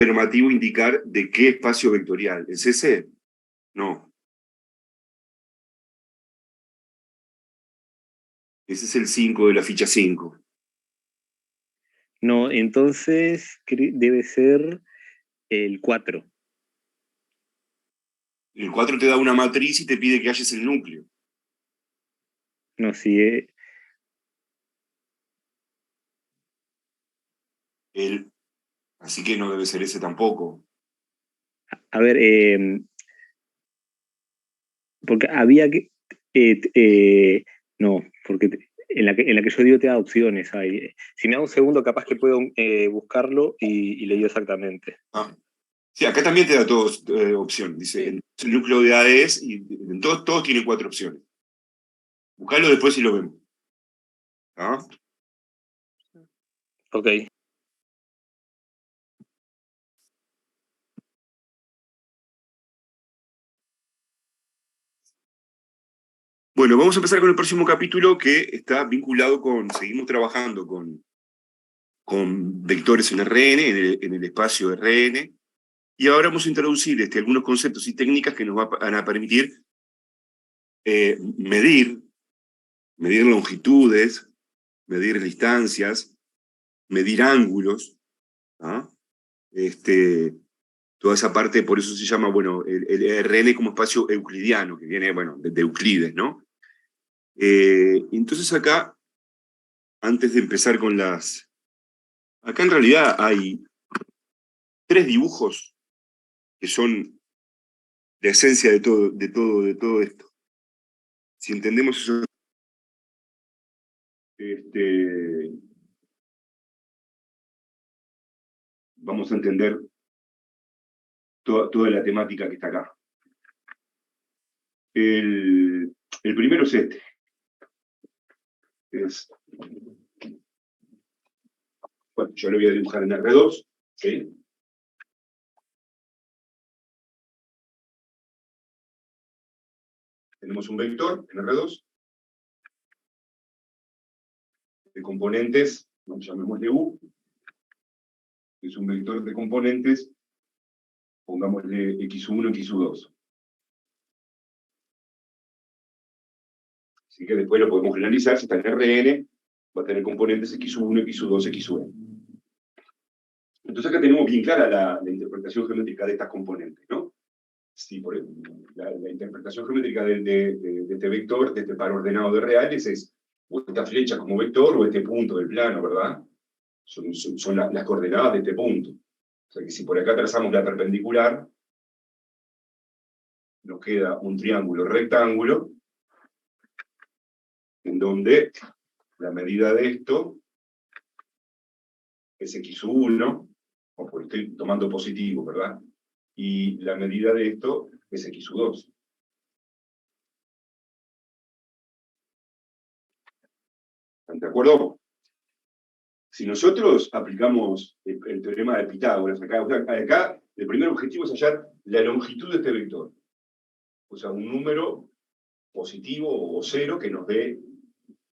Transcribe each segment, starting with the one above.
afirmativo indicar de qué espacio vectorial. ¿Es ese? No. Ese es el 5 de la ficha 5. No, entonces debe ser el 4. El 4 te da una matriz y te pide que halles el núcleo. No, sí. Así que no debe ser ese tampoco. A ver, porque había que... no, porque en la que yo digo te da opciones. Si me da un segundo, capaz que puedo buscarlo y le digo exactamente. Ah. Sí, acá también te da todos opción. Dice, el núcleo de A es, y en todos tienen 4 opciones. Buscalo después y lo vemos. ¿Ah? Ok. Bueno, vamos a empezar con el próximo capítulo que está vinculado seguimos trabajando con vectores en RN, en el espacio RN, y ahora vamos a introducir algunos conceptos y técnicas que nos van a permitir medir longitudes, medir distancias, medir ángulos, ¿ah? Toda esa parte, por eso se llama, bueno, el RN como espacio euclidiano, que viene, bueno, de Euclides, ¿no? Entonces acá, antes de empezar con acá en realidad hay 3 dibujos que son la esencia de todo esto. Si entendemos eso, vamos a entender toda la temática que está acá. El primero es este. Bueno, yo lo voy a dibujar en R2, ¿sí? Tenemos un vector en R2 de componentes, llamémosle U, que es un vector de componentes, pongámosle x1, x2. Así que después lo podemos generalizar, si está en Rn, va a tener componentes x1, x2, xn. Entonces acá tenemos bien clara la interpretación geométrica de estas componentes, ¿no? Sí, la interpretación geométrica de este vector, de este par ordenado de reales, es o esta flecha como vector o este punto del plano, ¿verdad? Son las coordenadas de este punto. O sea que si por acá trazamos la perpendicular, nos queda un triángulo rectángulo, en donde la medida de esto es x1, o porque estoy tomando positivo, ¿verdad? Y la medida de esto es x2. ¿Están de acuerdo? Si nosotros aplicamos el teorema de Pitágoras, acá el primer objetivo es hallar la longitud de este vector. O sea, un número positivo o cero que nos dé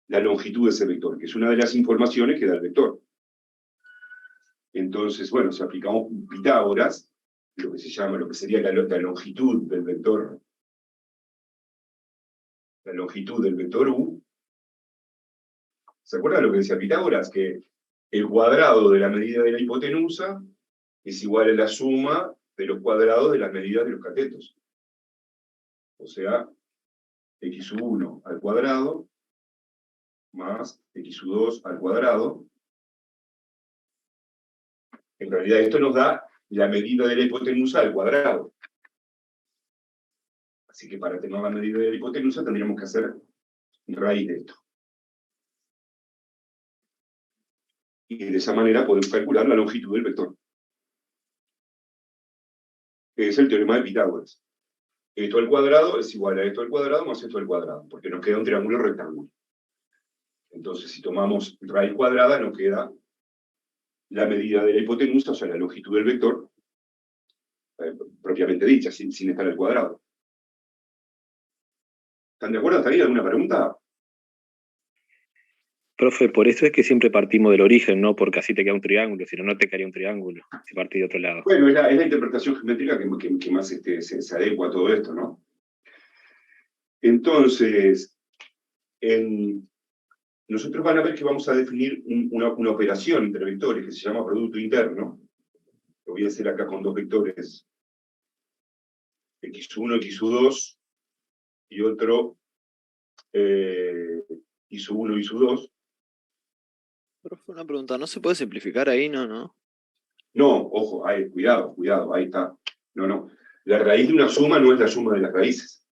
la longitud de ese vector, que es una de las informaciones que da el vector. Entonces, bueno, si aplicamos Pitágoras, lo que sería la longitud del vector, la longitud del vector U, ¿se acuerdan lo que decía Pitágoras? Que el cuadrado de la medida de la hipotenusa es igual a la suma de los cuadrados de las medidas de los catetos. O sea, x1 al cuadrado más x2 al cuadrado. En realidad esto nos da la medida de la hipotenusa al cuadrado. Así que para tener la medida de la hipotenusa tendríamos que hacer raíz de esto. Y de esa manera podemos calcular la longitud del vector. Es el teorema de Pitágoras. Esto al cuadrado es igual a esto al cuadrado más esto al cuadrado, porque nos queda un triángulo rectángulo. Entonces, si tomamos raíz cuadrada, nos queda la medida de la hipotenusa, o sea, la longitud del vector, propiamente dicha, sin estar al cuadrado. ¿Están de acuerdo hasta ahí? ¿Alguna pregunta? Profe, por eso es que siempre partimos del origen, no porque así te queda un triángulo, si no, no te quedaría un triángulo, si partís de otro lado. Bueno, es la interpretación geométrica que más se adecua a todo esto, ¿no? Entonces, nosotros van a ver que vamos a definir una operación entre vectores que se llama producto interno. Lo voy a hacer acá con dos vectores, x1, x2, y otro x1, x2. Profe, una pregunta, ¿no se puede simplificar ahí? No. No, ojo, cuidado, ahí está. No. La raíz de una suma no es la suma de las raíces.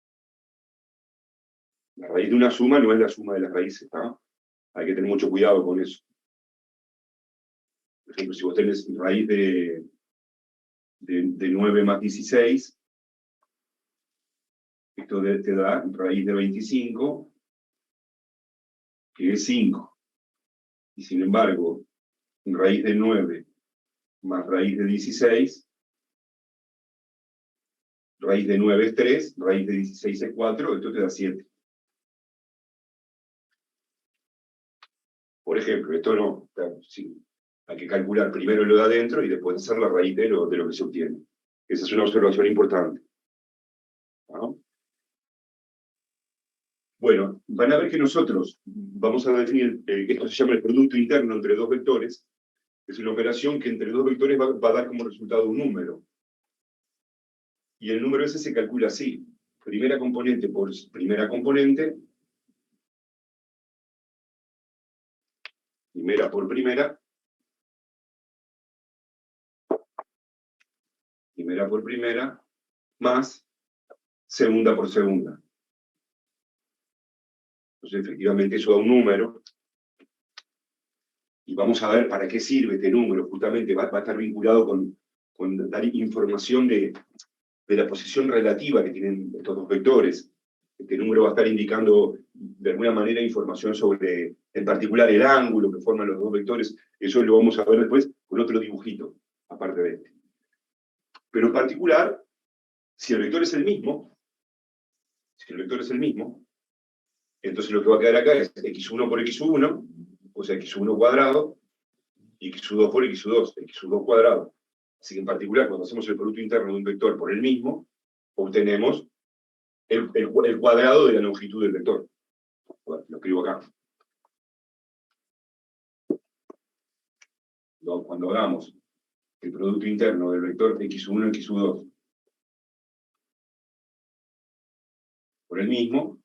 La raíz de una suma no es la suma de las raíces, ¿no? Hay que tener mucho cuidado con eso. Por ejemplo, si vos tenés raíz de 9 más 16, esto te da raíz de 25, que es 5. Y sin embargo, raíz de 9 más raíz de 16, raíz de 9 es 3, raíz de 16 es 4, esto te da 7. Por ejemplo, esto no, sí, hay que calcular primero lo de adentro y después hacer la raíz de lo que se obtiene. Esa es una observación importante, ¿no? Bueno, van a ver que nosotros vamos a definir, esto se llama el producto interno entre dos vectores. Es una operación que entre dos vectores va a dar como resultado un número. Y el número ese se calcula así. Primera componente por primera componente. Primera por primera. Primera por primera. Más segunda por segunda. Entonces, efectivamente, eso da un número. Y vamos a ver para qué sirve este número. Justamente va a estar vinculado con dar información de la posición relativa que tienen estos dos vectores. Este número va a estar indicando de alguna manera información sobre, en particular, el ángulo que forman los dos vectores. Eso lo vamos a ver después con otro dibujito, aparte de este. Pero en particular, si el vector es el mismo, entonces lo que va a quedar acá es x1 por x1, o sea, x1 cuadrado, y x2 por x2, x2 cuadrado. Así que en particular, cuando hacemos el producto interno de un vector por el mismo, obtenemos el cuadrado de la longitud del vector. Bueno, lo escribo acá. Cuando hagamos el producto interno del vector x1 y x2 por el mismo,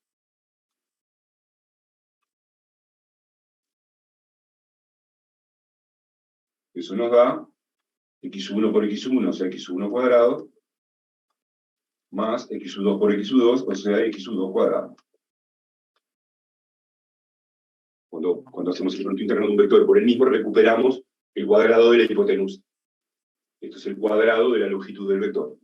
eso nos da x1 por x1, o sea, x1 cuadrado, más x2 por x2, o sea, x2 cuadrado. Cuando hacemos el producto interno de un vector por el mismo, recuperamos el cuadrado de la hipotenusa. Esto es el cuadrado de la longitud del vector.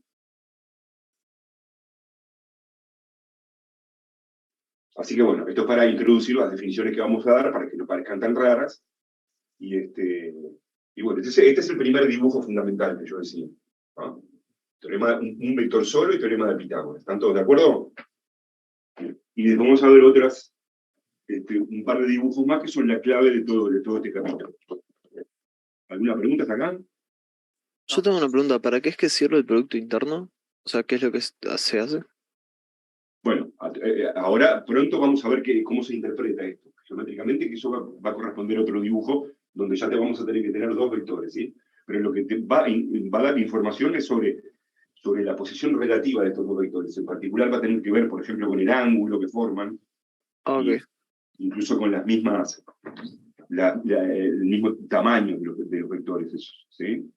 Así que bueno, esto es para introducir las definiciones que vamos a dar, para que no parezcan tan raras. Y bueno, este es el primer dibujo fundamental que yo decía, ¿no? Un vector solo y teorema de Pitágoras. ¿Están todos de acuerdo? Y después vamos a ver un par de dibujos más que son la clave de todo este capítulo. ¿Alguna pregunta hasta acá? Yo tengo una pregunta, ¿para qué es que sirve el producto interno? O sea, ¿qué es lo que se hace? Bueno, ahora pronto vamos a ver cómo se interpreta esto geométricamente, que eso va a corresponder a otro dibujo, donde ya te vamos a tener que tener dos vectores, ¿sí? Pero lo que te va a dar información es sobre la posición relativa de estos dos vectores. En particular va a tener que ver, por ejemplo, con el ángulo que forman, Ok. incluso con las mismas, el mismo tamaño de los vectores esos, ¿sí?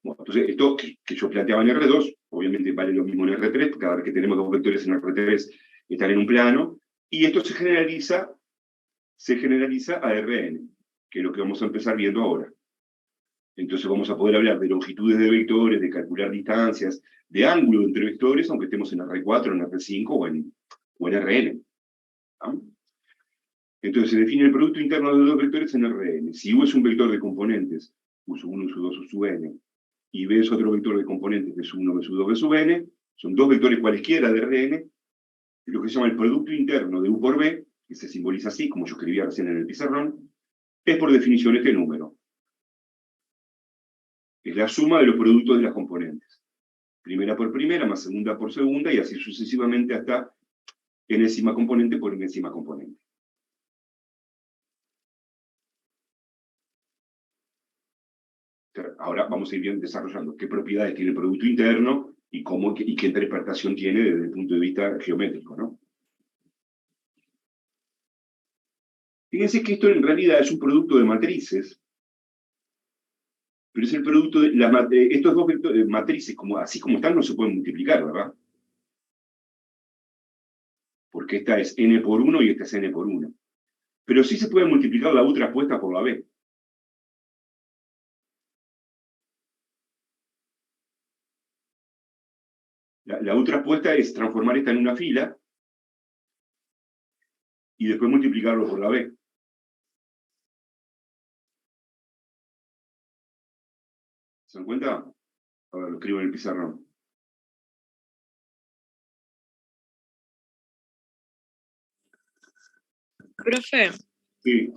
Bueno, entonces, esto que yo planteaba en R2, obviamente vale lo mismo en R3, cada vez que tenemos dos vectores en R3 están en un plano, y esto se generaliza a Rn, que es lo que vamos a empezar viendo ahora. Entonces vamos a poder hablar de longitudes de vectores, de calcular distancias, de ángulo entre vectores, aunque estemos en R4, en R5 o en Rn. ¿No? Entonces se define el producto interno de dos vectores en Rn. Si U es un vector de componentes, U sub 1, U sub 2, U sub n, y B es otro vector de componentes, B sub 1, B sub 2, B sub n, son dos vectores cualesquiera de Rn, lo que se llama el producto interno de U por B, que se simboliza así, como yo escribía recién en el pizarrón, es por definición este número. Es la suma de los productos de las componentes. Primera por primera, más segunda por segunda, y así sucesivamente hasta enésima componente por enésima componente. Ahora vamos a ir bien desarrollando qué propiedades tiene el producto interno y qué interpretación tiene desde el punto de vista geométrico, ¿no? Fíjense que esto en realidad es un producto de matrices, pero es el producto de estos dos matrices, así como están, no se pueden multiplicar, ¿verdad? Porque esta es n por 1 y esta es n por 1. Pero sí se puede multiplicar la U traspuesta por la B. La U traspuesta es transformar esta en una fila y después multiplicarlo por la B. ¿Se dan cuenta? A ver, lo escribo en el pizarrón. Profe, Sí.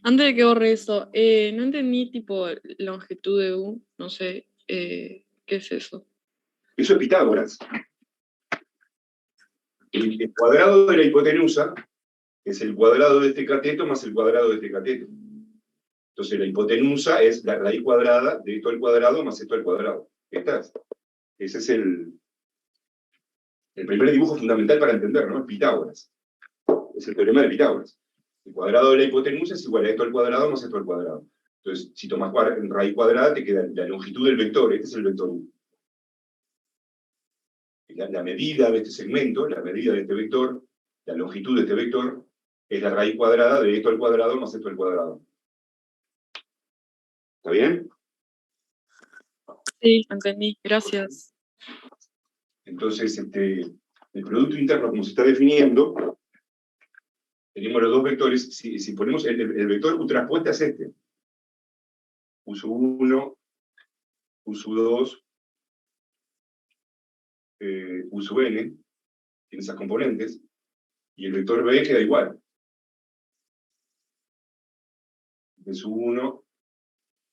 antes de que borre eso, no entendí tipo longitud de U, no sé, ¿qué es eso? Eso es Pitágoras. El cuadrado de la hipotenusa es el cuadrado de este cateto más el cuadrado de este cateto. Entonces la hipotenusa es la raíz cuadrada de esto al cuadrado más esto al cuadrado. Ese es el primer dibujo fundamental para entender, ¿no? Es Pitágoras. Es el teorema de Pitágoras. El cuadrado de la hipotenusa es igual a esto al cuadrado más esto al cuadrado. Entonces, si tomas raíz cuadrada, te queda la longitud del vector. Este es el vector U. La medida de este segmento, la medida de este vector, la longitud de este vector, es la raíz cuadrada de esto al cuadrado más esto al cuadrado. ¿Está bien? Sí, entendí, gracias. Entonces, el producto interno, como se está definiendo, tenemos los dos vectores. Si ponemos el vector U traspuesta es este. U sub 1, U sub 2, U sub n, tiene esas componentes, y el vector B queda igual. B sub 1,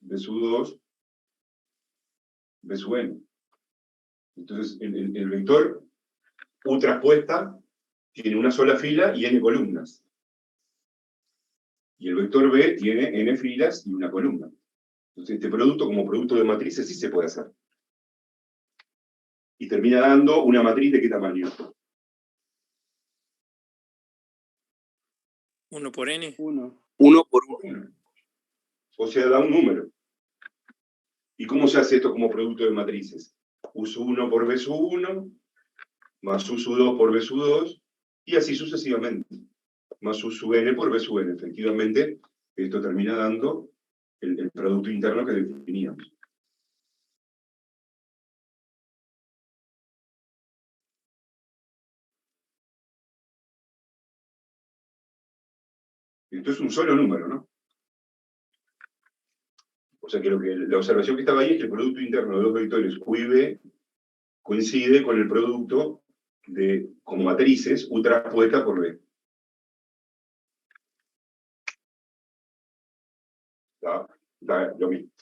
B sub 2, B sub n. Entonces, el vector U traspuesta tiene una sola fila y n columnas. Y el vector B tiene n filas y una columna. Entonces, este producto, como producto de matrices, sí se puede hacer. Y termina dando una matriz de qué tamaño. 1 por n. 1. 1 por 1. O sea, da un número. ¿Y cómo se hace esto como producto de matrices? U sub 1 por B sub 1, más U sub 2 por B sub 2, y así sucesivamente. Más U sub n por B sub n. Efectivamente, esto termina dando el producto interno que definíamos. Esto es un solo número, ¿no? O sea que la observación que estaba ahí es que el producto interno de dos vectores U y B coincide con el producto como matrices U traspuesta por B. Da lo mismo.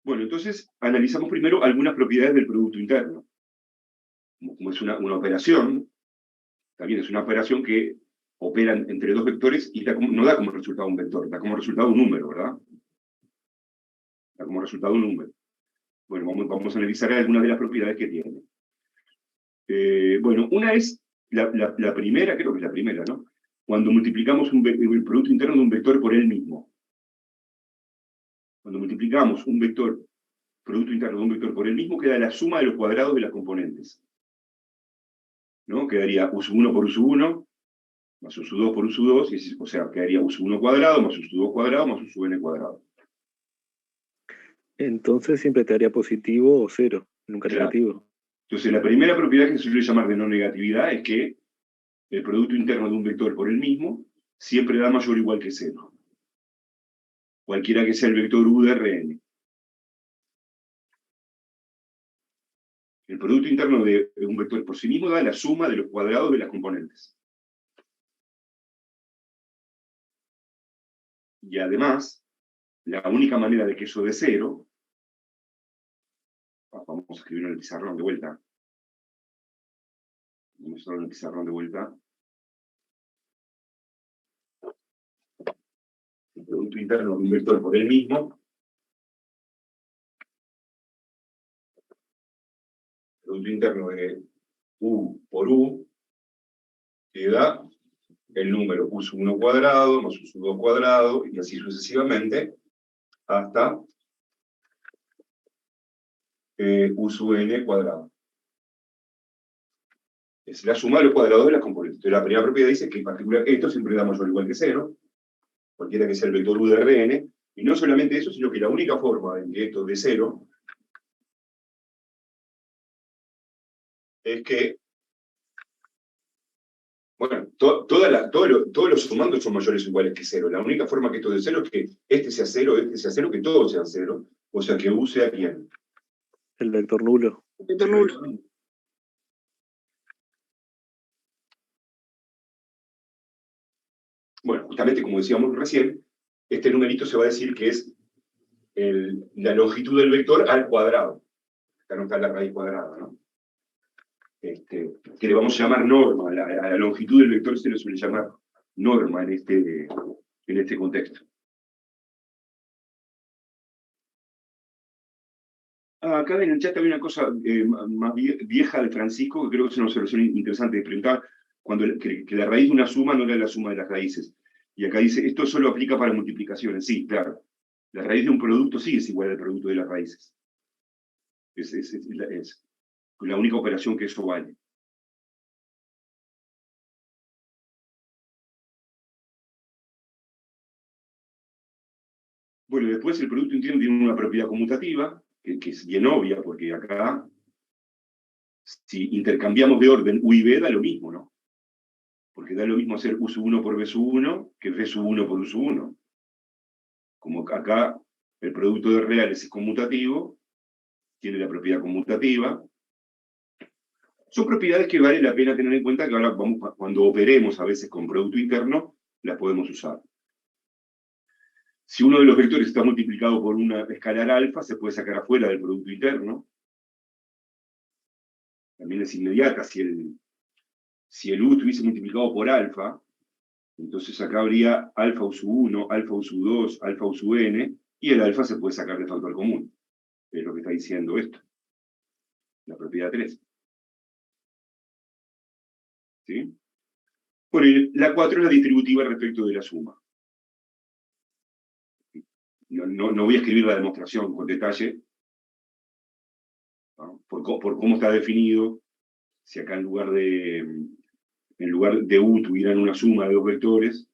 Bueno, entonces analizamos primero algunas propiedades del producto interno. Como es una operación, también es una operación que opera entre dos vectores y no da como resultado un vector, da como resultado un número, ¿verdad? Da como resultado un número. Bueno, vamos a analizar algunas de las propiedades que tiene. Bueno, una es la primera, creo que es la primera, ¿no? Cuando multiplicamos el producto interno de un vector por él mismo. Cuando multiplicamos producto interno de un vector por él mismo, queda la suma de los cuadrados de las componentes. ¿No? Quedaría U sub 1 por U sub 1, más U sub 2 por U sub 2, o sea, quedaría U sub 1 cuadrado, más U sub 2 cuadrado, más U sub n cuadrado. Entonces siempre te daría positivo o cero, nunca Claro. negativo. Entonces, la primera propiedad que se suele llamar de no negatividad es que el producto interno de un vector por el mismo siempre da mayor o igual que cero. Cualquiera que sea el vector u de Rn. El producto interno de un vector por sí mismo da la suma de los cuadrados de las componentes. Y además, la única manera de que eso dé cero, vamos a escribirlo en el pizarrón de vuelta. Vamos a escribirlo en el pizarrón de vuelta. El producto interno de un vector por el mismo, el producto interno de u por u, que da el número u sub 1 cuadrado más u sub 2 cuadrado, y así sucesivamente, hasta u sub n cuadrado. Es la suma de los cuadrados de las componentes. Entonces, la primera propiedad dice que en particular esto siempre da mayor o igual que cero, cualquiera que sea el vector u de Rn, y no solamente eso, sino que la única forma en que esto dé cero es que, bueno, todos los sumandos son mayores o iguales que cero. La única forma que esto dé cero es que este sea cero, que todos sean cero, o sea que u sea ¿quién? El vector nulo. Vector nulo. Bueno, justamente como decíamos recién, este numerito se va a decir que es la longitud del vector al cuadrado. Acá no está la raíz cuadrada, ¿no? Que le vamos a llamar norma. A la longitud del vector se le suele llamar norma en este contexto. Acá en el chat había una cosa más vieja de Francisco, que creo que es una observación interesante de preguntar, que la raíz de una suma no era la suma de las raíces. Y acá dice, esto solo aplica para multiplicaciones. Sí, claro. La raíz de un producto sí es igual al producto de las raíces. Es la única operación que eso vale. Bueno, después el producto interno tiene una propiedad conmutativa, que es bien obvia, porque acá, si intercambiamos de orden u y b, da lo mismo, ¿no? Porque da lo mismo hacer u sub 1 por b sub 1 que b sub 1 por u sub 1. Como acá el producto de reales es conmutativo, tiene la propiedad conmutativa. Son propiedades que vale la pena tener en cuenta, que ahora cuando operemos a veces con producto interno, las podemos usar. Si uno de los vectores está multiplicado por una escalar alfa, se puede sacar afuera del producto interno. También es inmediata. Si el u estuviese multiplicado por alfa, entonces acá habría alfa u sub 1, alfa u sub 2, alfa u sub n, y el alfa se puede sacar de factor común. Es lo que está diciendo esto. La propiedad 3. ¿Sí? Bueno, y la 4 es la distributiva respecto de la suma. No voy a escribir la demostración con detalle, ¿no? por cómo está definido. Si acá en lugar de u tuvieran una suma de dos vectores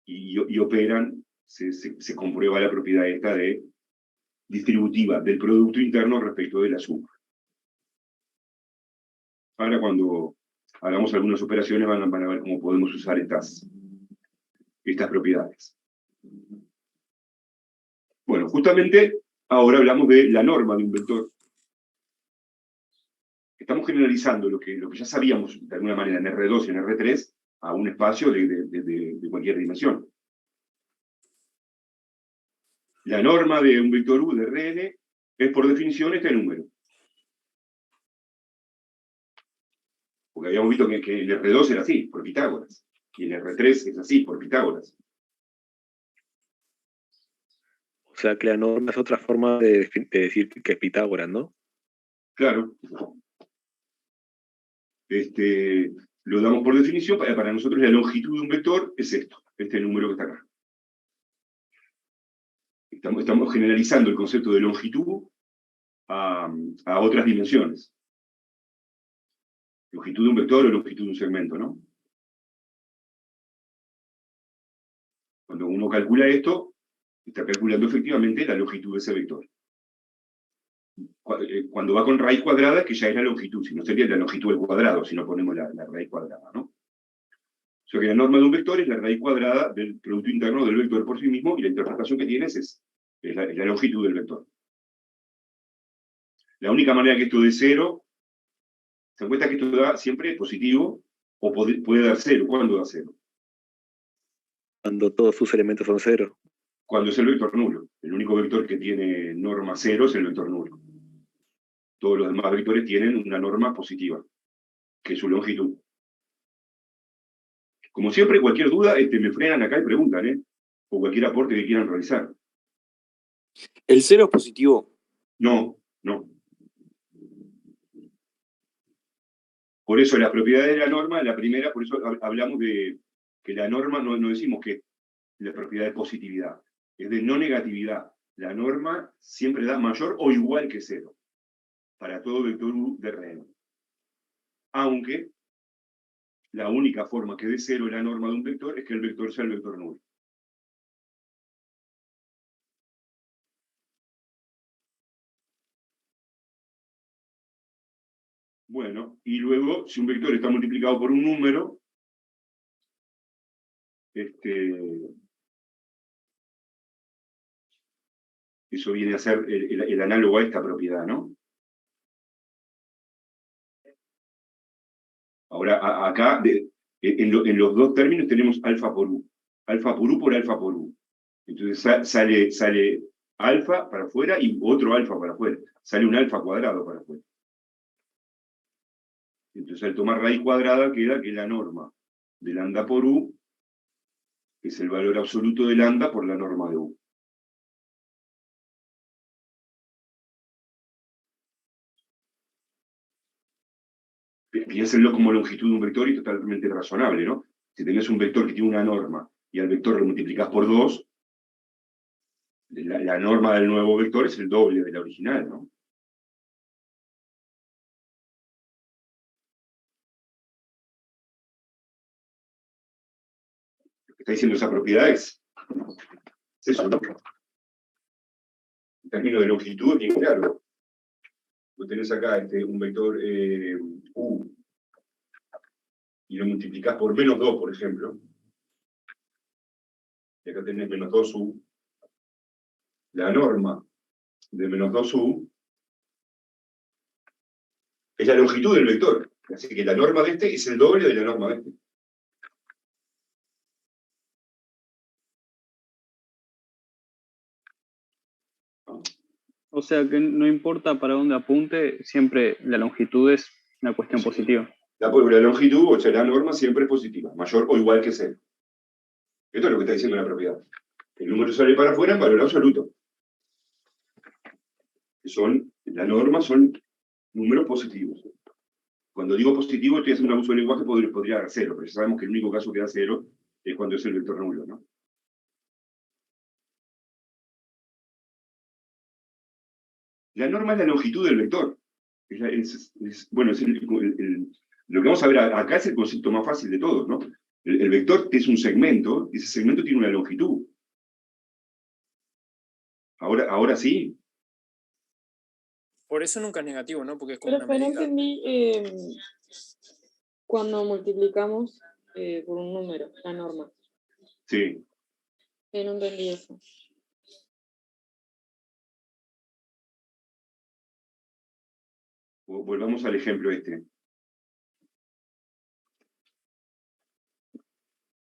y operan, se comprueba la propiedad esta de distributiva del producto interno respecto de la suma. Ahora cuando hagamos algunas operaciones van a ver cómo podemos usar estas propiedades. Bueno, justamente ahora hablamos de la norma de un vector. Estamos generalizando lo que ya sabíamos de alguna manera en R2 y en R3 a un espacio de cualquier dimensión. La norma de un vector u de Rn es por definición este número. Porque habíamos visto que el R2 era así, por Pitágoras. Y el R3 es así, por Pitágoras. O sea que la norma es otra forma de decir que es Pitágoras, ¿no? Claro. Lo damos por definición. Para nosotros la longitud de un vector es esto, este número que está acá. Estamos generalizando el concepto de longitud a otras dimensiones. Longitud de un vector o longitud de un segmento, ¿no? Cuando uno calcula esto, está calculando efectivamente la longitud de ese vector. Cuando va con raíz cuadrada, que ya es la longitud, si no sería la longitud al cuadrado, si no ponemos la raíz cuadrada, ¿no? O sea que la norma de un vector es la raíz cuadrada del producto interno del vector por sí mismo, y la interpretación que tienes es la longitud del vector. La única manera que esto dé cero, se dan cuenta que esto da siempre positivo, o puede dar cero. ¿Cuándo da cero? Cuando todos sus elementos son cero. Cuando es el vector nulo. El único vector que tiene norma cero es el vector nulo. Todos los demás vectores tienen una norma positiva, que es su longitud. Como siempre, cualquier duda, me frenan acá y preguntan, ¿eh? O cualquier aporte que quieran realizar. ¿El cero es positivo? No, no. Por eso la propiedad de la norma, la primera, por eso hablamos de que la norma, no decimos que la propiedad de positividad, es de no negatividad. La norma siempre da mayor o igual que cero, para todo vector U de Rn. Aunque la única forma que dé cero la norma de un vector es que el vector sea el vector nulo. Bueno, y luego, si un vector está multiplicado por un número, eso viene a ser el análogo a esta propiedad, ¿no? Ahora, acá, en los dos términos tenemos alfa por U. Alfa por U por alfa por U. Entonces sale alfa para afuera y otro alfa para afuera. Sale un alfa cuadrado para afuera. Entonces, al tomar raíz cuadrada, queda que la norma de lambda por U es el valor absoluto de lambda por la norma de U. Piénsenlo como longitud de un vector y totalmente razonable, ¿no? Si tenés un vector que tiene una norma y al vector lo multiplicás por 2, la norma del nuevo vector es el doble de la original, ¿no? Lo que está diciendo esa propiedad es eso, ¿no? En términos de longitud es bien claro. Vos tenés acá un vector U y lo multiplicás por menos 2, por ejemplo. Y acá tenés menos 2U. La norma de menos 2U es la longitud del vector. Así que la norma de este es el doble de la norma de este. O sea que no importa para dónde apunte, siempre la longitud es una cuestión Sí. positiva. La longitud, o sea, la norma siempre es positiva, mayor o igual que cero. Esto es lo que está diciendo la propiedad. El número sale para afuera en valor absoluto. La norma son números positivos. Cuando digo positivo, estoy haciendo un abuso del lenguaje, podría dar cero, pero ya sabemos que el único caso que da cero es cuando es el vector nulo, ¿no? La norma es la longitud del vector. Bueno, lo que vamos a ver acá es el concepto más fácil de todos, ¿no? El vector es un segmento, y ese segmento tiene una longitud. Ahora sí. Por eso nunca es negativo, ¿no? Porque es como Pero una no medida. entendí cuando multiplicamos por un número, la norma. Sí. No entendí eso. Volvamos al ejemplo este.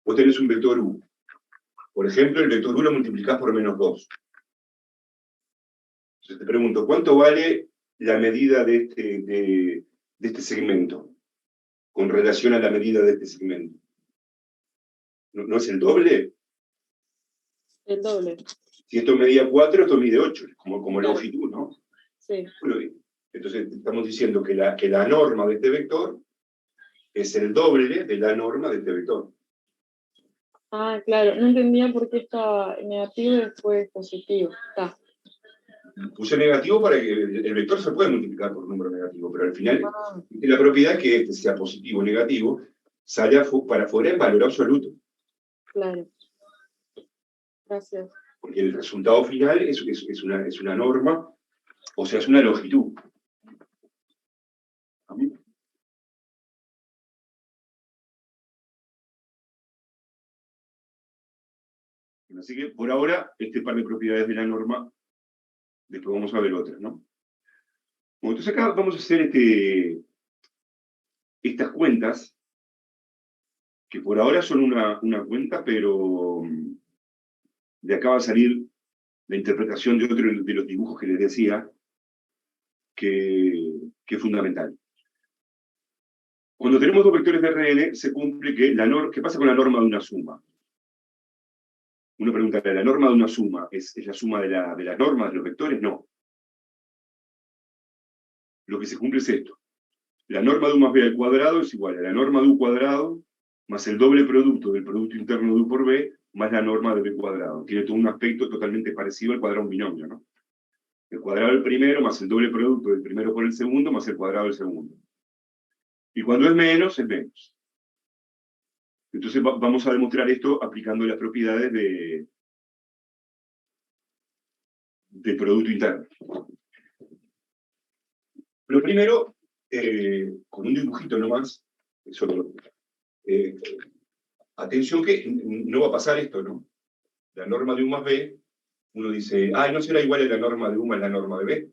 Vos tenés un vector U. Por ejemplo, el vector U lo multiplicás por menos 2. Entonces te pregunto, ¿cuánto vale la medida de este segmento con relación a la medida de este segmento? ¿No es el doble? El doble. Si esto medía 4, esto mide 8, como Claro. longitud, ¿no? Sí. Bueno, entonces estamos diciendo que la norma de este vector es el doble de la norma de este vector. Ah, claro. No entendía por qué estaba negativo y después positivo. Está. Puse negativo para que el vector se puede multiplicar por un número negativo, pero al final Ah, la propiedad es que este sea positivo o negativo, sale para afuera en valor absoluto. claro. Gracias. Porque el resultado final es una norma O sea, es una longitud. Así que, por ahora, este par de propiedades de la norma, después vamos a ver otras, ¿no? Bueno, entonces acá vamos a hacer estas cuentas, que por ahora son una cuenta, pero de acá va a salir la interpretación de otro de los dibujos que les decía, que es fundamental. Cuando tenemos dos vectores de Rn, se cumple que ¿qué pasa con la norma de una suma? Uno pregunta, ¿la norma de una suma es la suma de las normas de los vectores? No. Lo que se cumple es esto. La norma de u más b al cuadrado es igual a la norma de u cuadrado más el doble producto del producto interno de u por b más la norma de b cuadrado. Tiene todo un aspecto totalmente parecido al cuadrado de un binomio, ¿no? El cuadrado del primero más el doble producto del primero por el segundo más el cuadrado del segundo. Y cuando es menos, es menos. Entonces vamos a demostrar esto aplicando las propiedades del producto interno. Pero primero, con un dibujito nomás, atención que no va a pasar esto, ¿no? La norma de u más b, uno dice, ¿no será igual a la norma de u más la norma de b?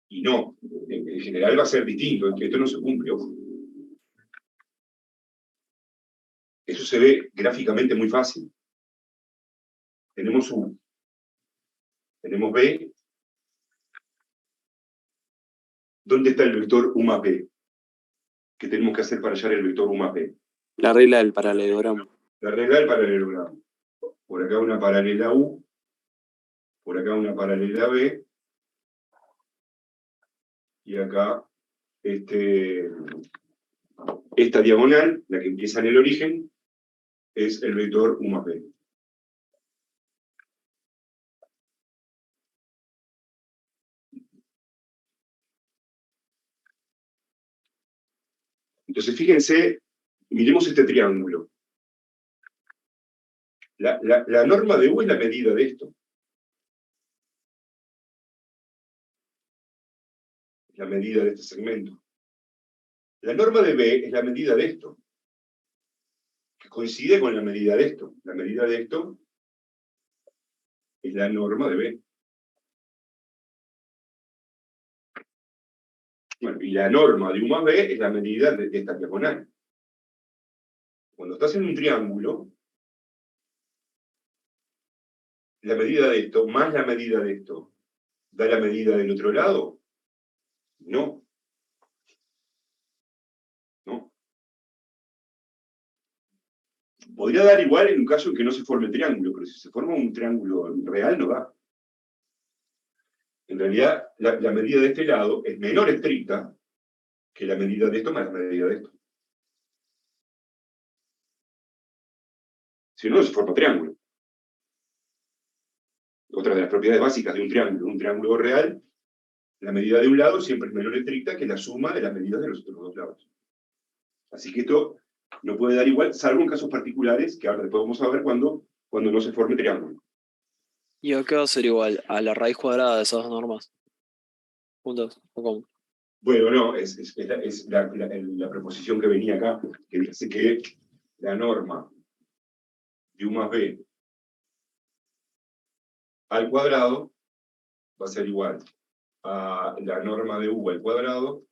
Y no, en general va a ser distinto, esto no se cumple, ojo. Eso se ve gráficamente muy fácil. Tenemos u, tenemos b. ¿Dónde está el vector u más b? ¿Qué tenemos que hacer para hallar el vector u más b? La regla del paralelogramo. La regla del paralelogramo. Por acá una paralela u, por acá una paralela b, y acá esta diagonal, la que empieza en el origen, es el vector u más b. Entonces, fíjense, miremos este triángulo. La norma de u es la medida de esto. Es la medida de este segmento. La norma de b es la medida de esto, que coincide con la medida de esto. La medida de esto es la norma de b. Bueno, y la norma de u más b es la medida de esta diagonal. Cuando estás en un triángulo, la medida de esto más la medida de esto, ¿da la medida del otro lado? No. No. Podría dar igual en un caso en que no se forme el triángulo, pero si se forma un triángulo real no da. En realidad, la medida de este lado es menor estricta que la medida de esto más la medida de esto. Si no, se forma triángulo. Otra de las propiedades básicas de un triángulo real, la medida de un lado siempre es menor estricta que la suma de las medidas de los otros dos lados. Así que esto no puede dar igual, salvo en casos particulares, que ahora después vamos a ver cuando no se forme triángulo. ¿Y a qué va a ser igual? ¿A la raíz cuadrada de esas dos normas? ¿Juntas? ¿O cómo? Bueno, no, es la proposición que venía acá, que dice que la norma de u más b al cuadrado va a ser igual a la norma de u al cuadrado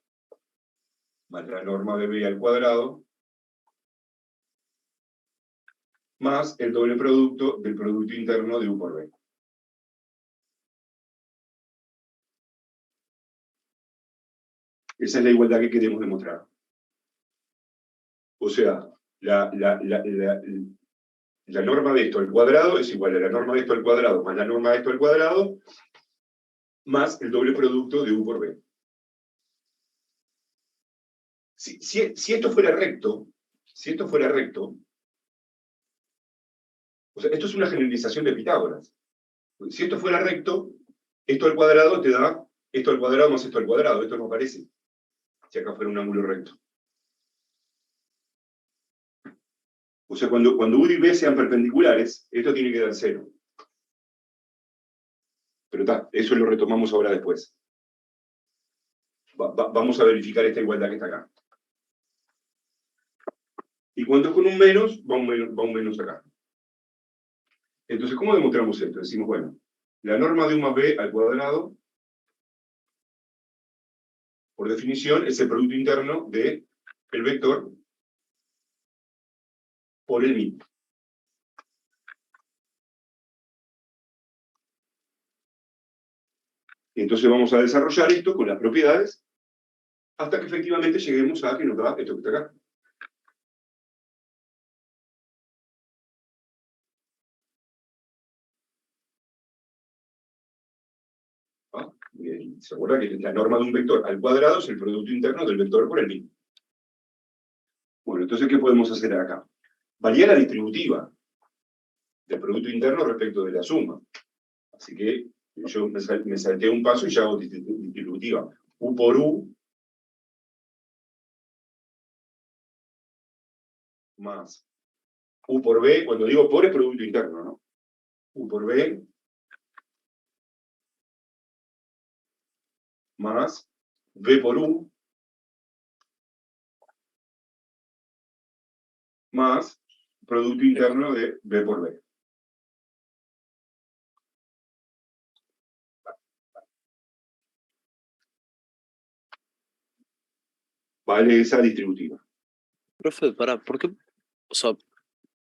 más la norma de b al cuadrado más el doble producto del producto interno de u por b. Esa es la igualdad que queremos demostrar. O sea, la norma de esto al cuadrado es igual a la norma de esto al cuadrado más la norma de esto al cuadrado más el doble producto de u por b. Si esto fuera recto, o sea, esto es una generalización de Pitágoras. Si esto fuera recto, esto al cuadrado te da esto al cuadrado más esto al cuadrado. Esto no aparece si acá fuera un ángulo recto. O sea, cuando U y B sean perpendiculares, esto tiene que dar 0. Pero está, eso lo retomamos ahora después. Vamos a verificar esta igualdad que está acá. Y cuando es con un menos, va un menos acá. Entonces, ¿cómo demostramos esto? Decimos, bueno, la norma de U más B al cuadrado, por definición, es el producto interno del vector por el mismo. Entonces vamos a desarrollar esto con las propiedades hasta que efectivamente lleguemos a que nos da esto que está acá. ¿Ah? ¿Se acuerda que la norma de un vector al cuadrado es el producto interno del vector por el mismo? Bueno, entonces, ¿qué podemos hacer acá? Variar la distributiva del producto interno respecto de la suma. Así que yo me salté un paso y ya hago distributiva. U por U más U por B, cuando digo por es producto interno, ¿no? U por B más B por U más producto interno de B por B. Vale esa distributiva. Profe, pará, ¿por qué? O sea,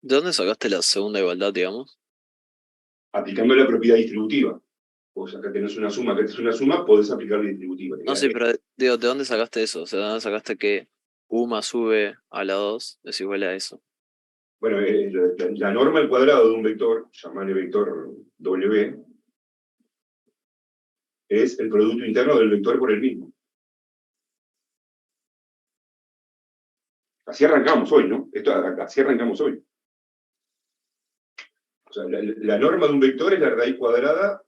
¿de dónde sacaste la segunda igualdad, digamos? Aplicando la propiedad distributiva. Vos acá tenés una suma, acá tenés una suma, podés aplicar la distributiva. No, sí, pero digo, ¿de dónde sacaste eso? O sea, ¿de dónde sacaste que U más V a la 2 es igual a eso? Bueno, la norma al cuadrado de un vector, llamarle vector W, es el producto interno del vector por el mismo. Así arrancamos hoy, ¿no? Así arrancamos hoy. O sea, la norma de un vector es la raíz cuadrada,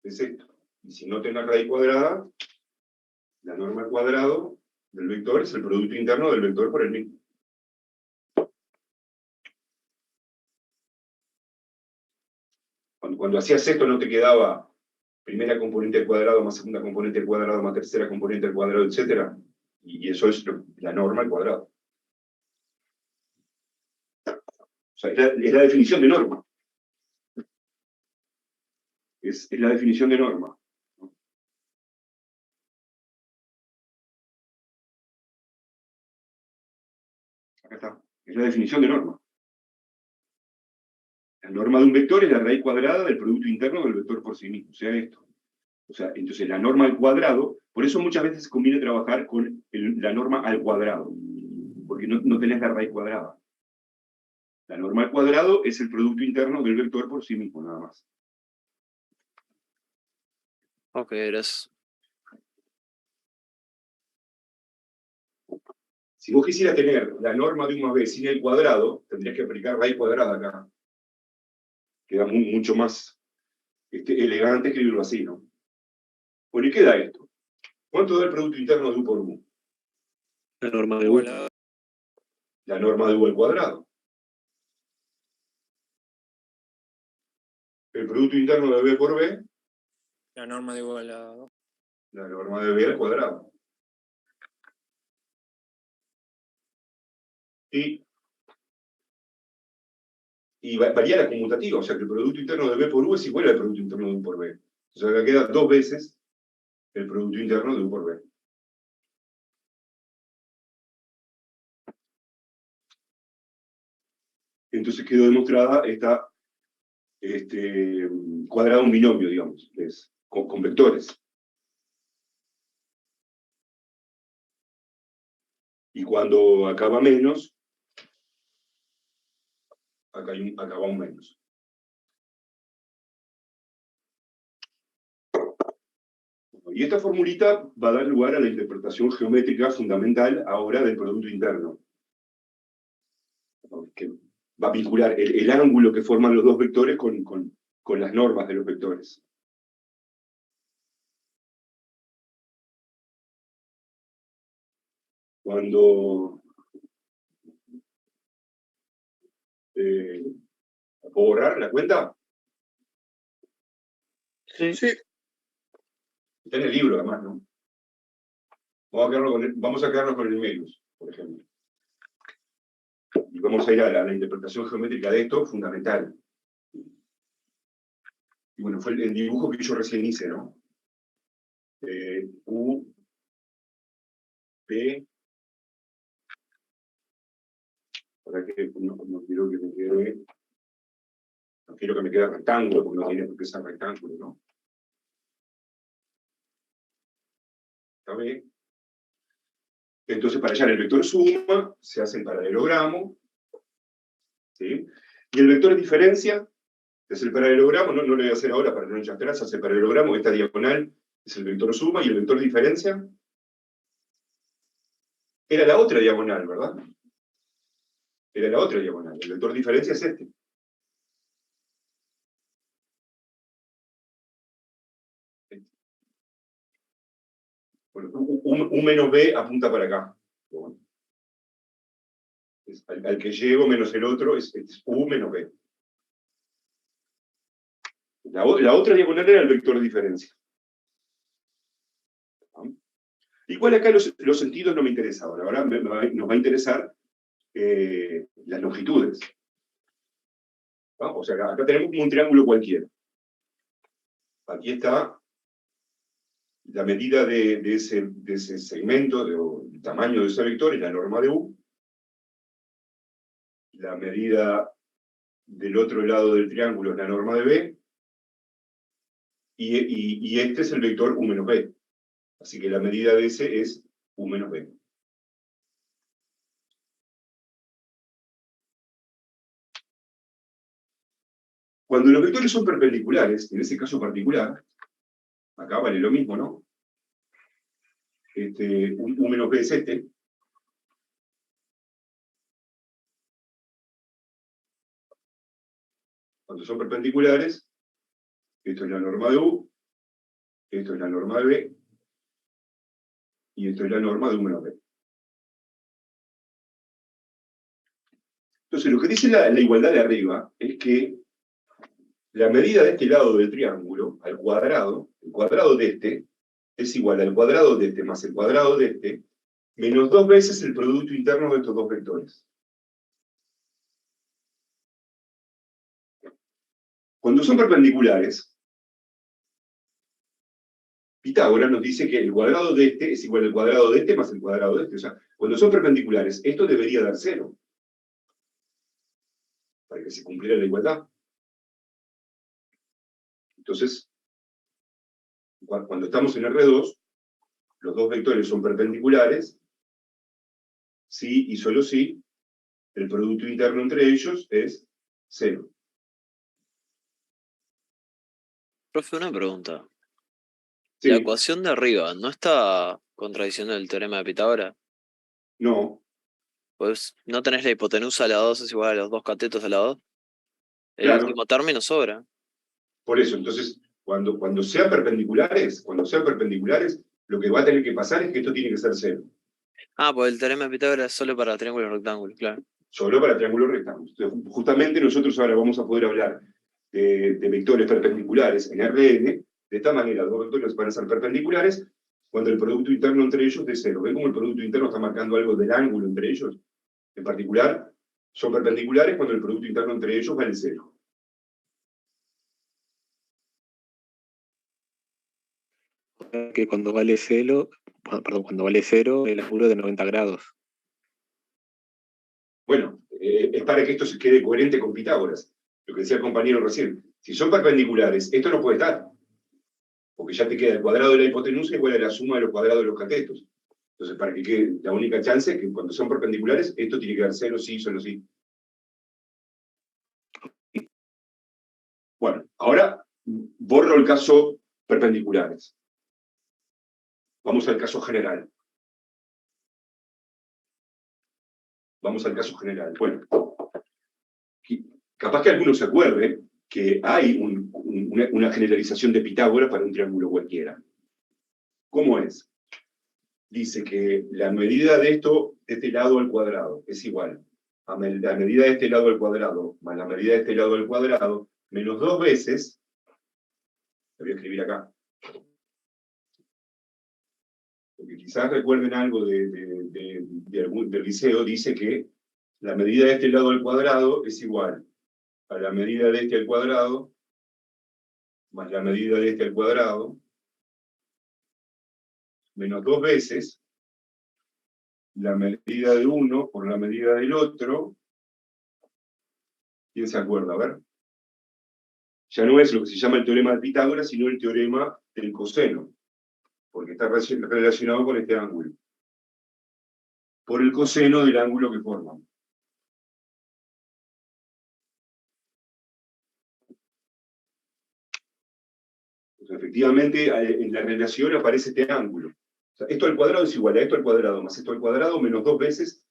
es esto. Y si no tenés raíz cuadrada, la norma al cuadrado del vector es el producto interno del vector por el mismo. Cuando hacías esto no te quedaba primera componente al cuadrado más segunda componente al cuadrado más tercera componente al cuadrado, etc. Y eso es la norma al cuadrado. O sea, es la definición de norma. Es la definición de norma. Acá está. Es la definición de norma. La norma de un vector es la raíz cuadrada del producto interno del vector por sí mismo. O sea, esto. O sea, entonces la norma al cuadrado, por eso muchas veces conviene trabajar con la norma al cuadrado, porque no tenés la raíz cuadrada. La norma al cuadrado es el producto interno del vector por sí mismo, nada más. Ok, gracias. Si vos quisieras tener la norma de U más B sin el cuadrado, tendrías que aplicar raíz cuadrada acá. Queda mucho más elegante escribirlo así, ¿no? Bueno, ¿y qué da esto? ¿Cuánto da el producto interno de U por U? La norma de U. La norma de U al cuadrado. El producto interno de B por B, La norma de igual a... la norma de B al cuadrado. Y varía la conmutativa, o sea que el producto interno de B por U es igual al producto interno de U por B. O sea que queda 2 veces el producto interno de U por B. Entonces quedó demostrada esta cuadrado un binomio, digamos, es, con vectores. Y cuando acaba menos, acá va un menos. Y esta formulita va a dar lugar a la interpretación geométrica fundamental ahora del producto interno, que va a vincular el ángulo que forman los dos vectores con las normas de los vectores. Cuando ¿Puedo borrar la cuenta? Sí. Sí. Está en el libro, además, ¿no? Vamos a quedarnos con el Melius, por ejemplo. Y vamos a ir a la interpretación geométrica de esto, fundamental. Y bueno, fue el dibujo que yo recién hice, ¿no? U, P. Para que no quiero que me quede. No quiero que me quede rectángulo, porque no tiene por qué ser rectángulo, ¿no? ¿Está bien? Entonces, para hallar el vector suma, se hace el paralelogramo, ¿sí? Y el vector diferencia es el paralelogramo, no lo voy a hacer ahora para no echar atrás, hace el paralelogramo, esta diagonal es el vector suma, y el vector diferencia era la otra diagonal, ¿verdad? Era la otra diagonal, el vector diferencia es este. Bueno, U menos B apunta para acá. Bueno, al que llego menos el otro es U menos B. La otra diagonal era el vector de diferencia. Igual acá los sentidos no me interesaban. Ahora nos va a interesar las longitudes. ¿No? O sea, acá tenemos como un triángulo cualquiera. Aquí está la medida de ese segmento, el tamaño de ese vector, es la norma de U. La medida del otro lado del triángulo es la norma de B. Y este es el vector U menos B. Así que la medida de ese es U menos B. Cuando los vectores son perpendiculares, en ese caso particular, acá vale lo mismo, ¿no? U menos B es este. Cuando son perpendiculares, esto es la norma de U, esto es la norma de B, y esto es la norma de U menos B. Entonces, lo que dice la igualdad de arriba es que la medida de este lado del triángulo, al cuadrado, el cuadrado de este, es igual al cuadrado de este más el cuadrado de este, menos 2 veces el producto interno de estos dos vectores. Cuando son perpendiculares, Pitágoras nos dice que el cuadrado de este es igual al cuadrado de este más el cuadrado de este. O sea, cuando son perpendiculares, esto debería dar 0. Para que se cumpliera la igualdad. Entonces, cuando estamos en R2, los dos vectores son perpendiculares, si y solo si el producto interno entre ellos es 0. Profe, una pregunta. Sí, La ecuación de arriba, ¿no está contradiciendo el teorema de Pitágoras? no, Pues no tenés la hipotenusa a la 2 es igual a los dos catetos a la 2. El claro, último término sobra. por eso. Entonces, cuando sean perpendiculares, lo que va a tener que pasar es que esto tiene que ser 0. Ah, pues el teorema de Pitágoras es solo para triángulos rectángulos, claro. Solo para triángulos rectángulos. Entonces, justamente nosotros ahora vamos a poder hablar de vectores perpendiculares en Rn. De esta manera, los dos vectores van a ser perpendiculares cuando el producto interno entre ellos es de 0. ¿Ven cómo el producto interno está marcando algo del ángulo entre ellos? En particular, son perpendiculares cuando el producto interno entre ellos vale 0. Que cuando vale 0, cuando vale 0, el ángulo es de 90 grados. Bueno, es para que esto se quede coherente con Pitágoras. Lo que decía el compañero recién. Si son perpendiculares, esto no puede estar. Porque ya te queda el cuadrado de la hipotenusa igual a la suma de los cuadrados de los catetos. Entonces, para que quede la única chance es que cuando son perpendiculares, esto tiene que dar 0, sí, solo sí. Bueno, ahora borro el caso perpendiculares. Vamos al caso general. Bueno, capaz que alguno se acuerde que hay una generalización de Pitágoras para un triángulo cualquiera. ¿Cómo es? Dice que la medida de esto, de este lado al cuadrado, es igual la medida de este lado al cuadrado más la medida de este lado al cuadrado, menos 2 veces, lo voy a escribir acá, porque quizás recuerden algo del liceo, dice que la medida de este lado al cuadrado es igual a la medida de este al cuadrado, más la medida de este al cuadrado, menos 2 veces la medida de uno por la medida del otro. ¿Quién se acuerda? A ver. Ya no es lo que se llama el teorema de Pitágoras, sino el teorema del coseno, porque está relacionado con este ángulo. Por el coseno del ángulo que forman. Pues efectivamente, en la relación aparece este ángulo. O sea, esto al cuadrado es igual a esto al cuadrado, más esto al cuadrado, menos 2 veces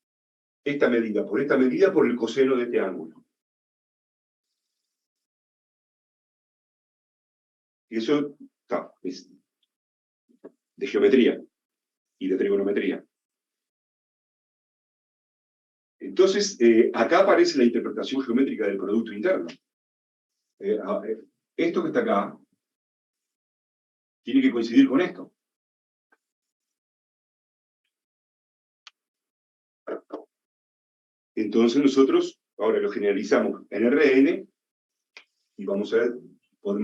esta medida por el coseno de este ángulo. Y eso es de geometría y de trigonometría. Entonces, acá aparece la interpretación geométrica del producto interno. Esto que está acá tiene que coincidir con esto. Entonces nosotros ahora lo generalizamos en Rn y podemos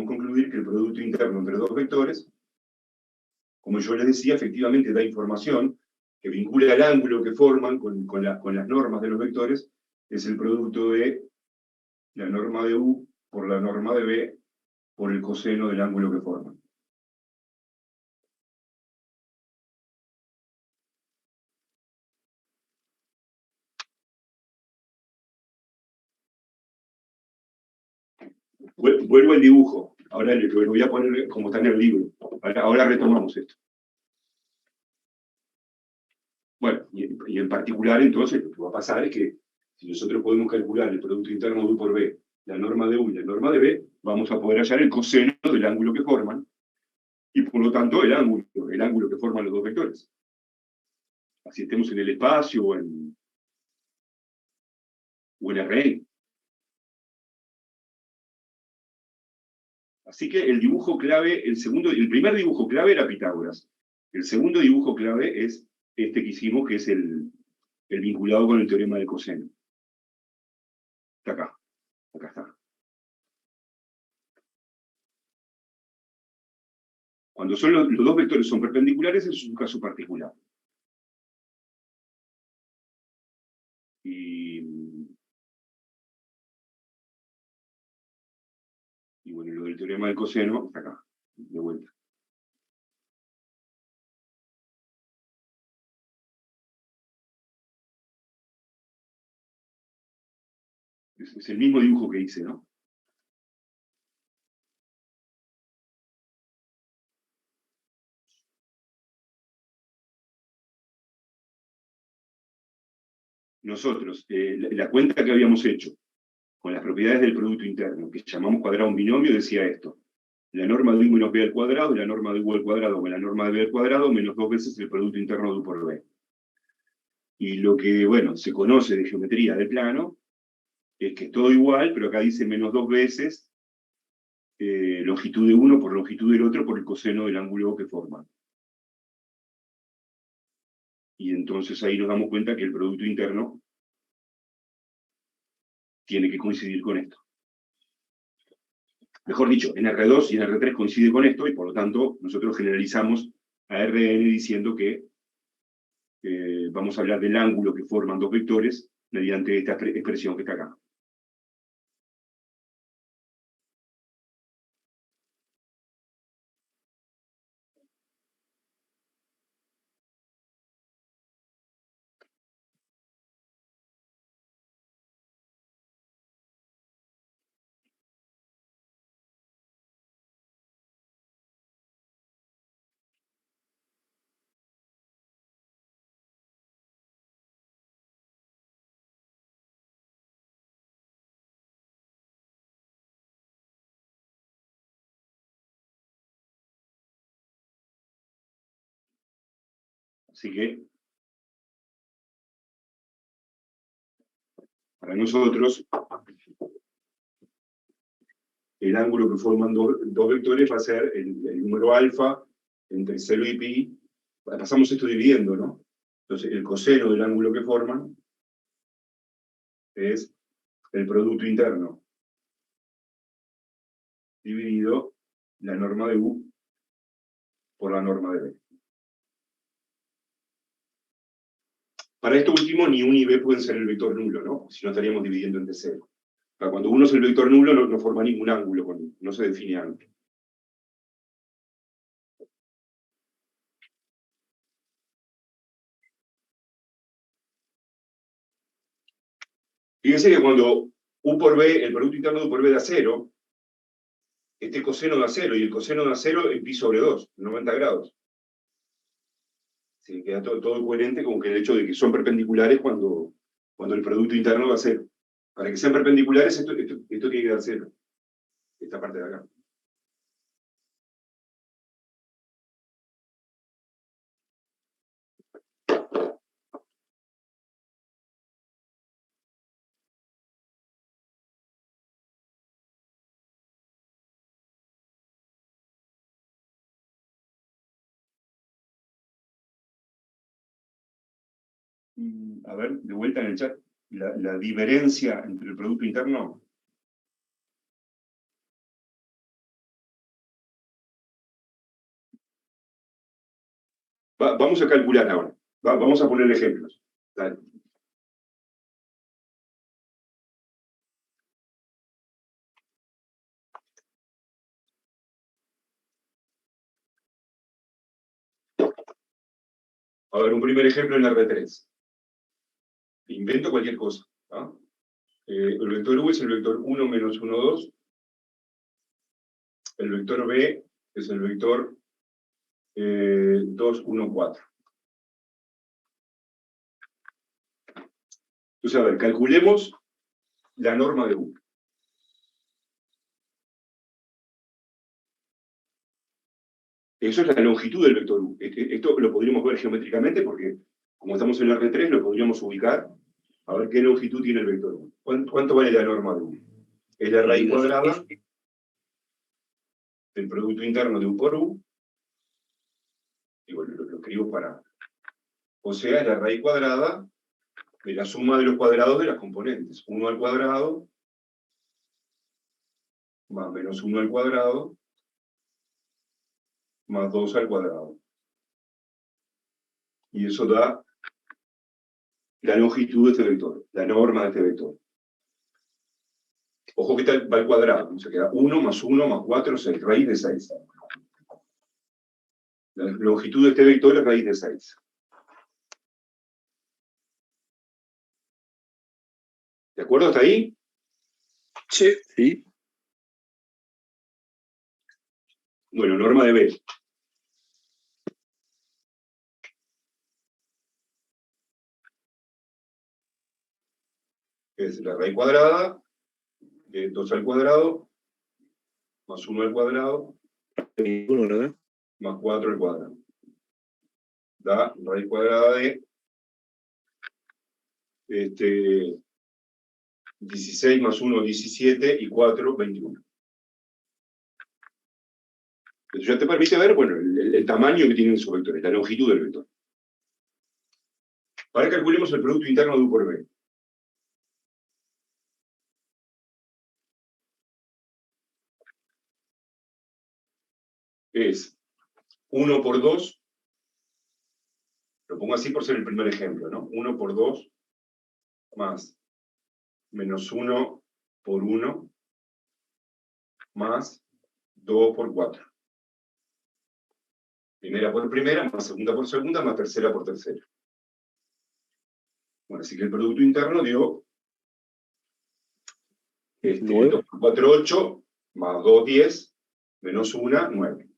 concluir que el producto interno entre dos vectores, como yo les decía, efectivamente da información que vincula el ángulo que forman con las normas de los vectores, es el producto de la norma de U por la norma de B por el coseno del ángulo que forman. Vuelvo al dibujo. Ahora lo voy a poner como está en el libro. Ahora retomamos esto. Bueno, y en particular, entonces, lo que va a pasar es que si nosotros podemos calcular el producto interno de U por B, la norma de U y la norma de B, vamos a poder hallar el coseno del ángulo que forman, y por lo tanto el ángulo que forman los dos vectores. Así estemos en el espacio o en Rn. Así que el dibujo clave, el primer dibujo clave era Pitágoras. El segundo dibujo clave es este que hicimos, que es el vinculado con el teorema del coseno. Está acá. Acá está. Cuando los dos vectores son perpendiculares, eso es un caso particular. Y bueno, lo del teorema del coseno está acá, de vuelta. Es el mismo dibujo que hice, ¿no? Nosotros, la cuenta que habíamos hecho con las propiedades del producto interno, que llamamos cuadrado un binomio, decía esto. La norma de U menos B al cuadrado, y la norma de U al cuadrado, o la norma de B al cuadrado, menos 2 veces el producto interno de U por B. Y lo que, bueno, se conoce de geometría de plano, es que es todo igual, pero acá dice menos 2 veces longitud de uno por longitud del otro por el coseno del ángulo que forman. Y entonces ahí nos damos cuenta que el producto interno tiene que coincidir con esto. Mejor dicho, en R2 y en R3 coincide con esto, y por lo tanto nosotros generalizamos a Rn diciendo que vamos a hablar del ángulo que forman dos vectores mediante esta expresión que está acá. Así que Para nosotros, el ángulo que forman dos vectores va a ser el número alfa entre 0 y pi. Pasamos esto dividiendo, ¿no? Entonces, el coseno del ángulo que forman es el producto interno dividido la norma de U por la norma de B. Para esto último, ni U ni B pueden ser el vector nulo, ¿no? Si no estaríamos dividiendo entre cero. Cuando uno es el vector nulo, no forma ningún ángulo, no se define ángulo. Fíjense que cuando U por B, el producto interno de U por B da 0, este coseno da 0, y el coseno da 0 en pi sobre 2, 90 grados. Sí, queda todo coherente con que el hecho de que son perpendiculares cuando el producto interno da 0. Para que sean perpendiculares, esto tiene que dar 0. Esta parte de acá. A ver, de vuelta en el chat, la diferencia entre el producto interno. Vamos a calcular ahora. Vamos a poner ejemplos. Dale. A ver, un primer ejemplo en R3. Invento cualquier cosa. ¿Ah? El vector U es el vector 1 menos 1, 2. El vector B es el vector 2, 1, 4. Entonces, a ver, calculemos la norma de U. Eso es la longitud del vector U. Esto lo podríamos ver geométricamente porque, como estamos en R3, lo podríamos ubicar a ver qué longitud tiene el vector U. ¿Cuánto vale la norma de U? Es la raíz cuadrada del producto interno de U por U. Digo, lo escribo para... O sea, es la raíz cuadrada de la suma de los cuadrados de las componentes. 1 al cuadrado más menos 1 al cuadrado más 2 al cuadrado. Y eso da la longitud de este vector, la norma de este vector. Ojo que va al cuadrado, se queda 1 más 1 más 4, 6, raíz de 6. La longitud de este vector es raíz de 6. ¿De acuerdo hasta ahí? Sí. ¿Sí? Bueno, norma de B. Es la raíz cuadrada de 2 al cuadrado más 1 al cuadrado 1, ¿verdad? más 4 al cuadrado. Da raíz cuadrada de 16 más 1, 17 y 4, 21. Eso ya te permite ver, bueno, el tamaño que tienen esos vectores, la longitud del vector. Ahora calculemos el producto interno de U por B. Es 1 por 2, lo pongo así por ser el primer ejemplo, ¿no? 1 por 2 más menos 1 por 1 más 2 por 4. Primera por primera, más segunda por segunda, más tercera por tercera. Bueno, así que el producto interno dio 2 por 4, 8, más 2, 10, menos 1, 9.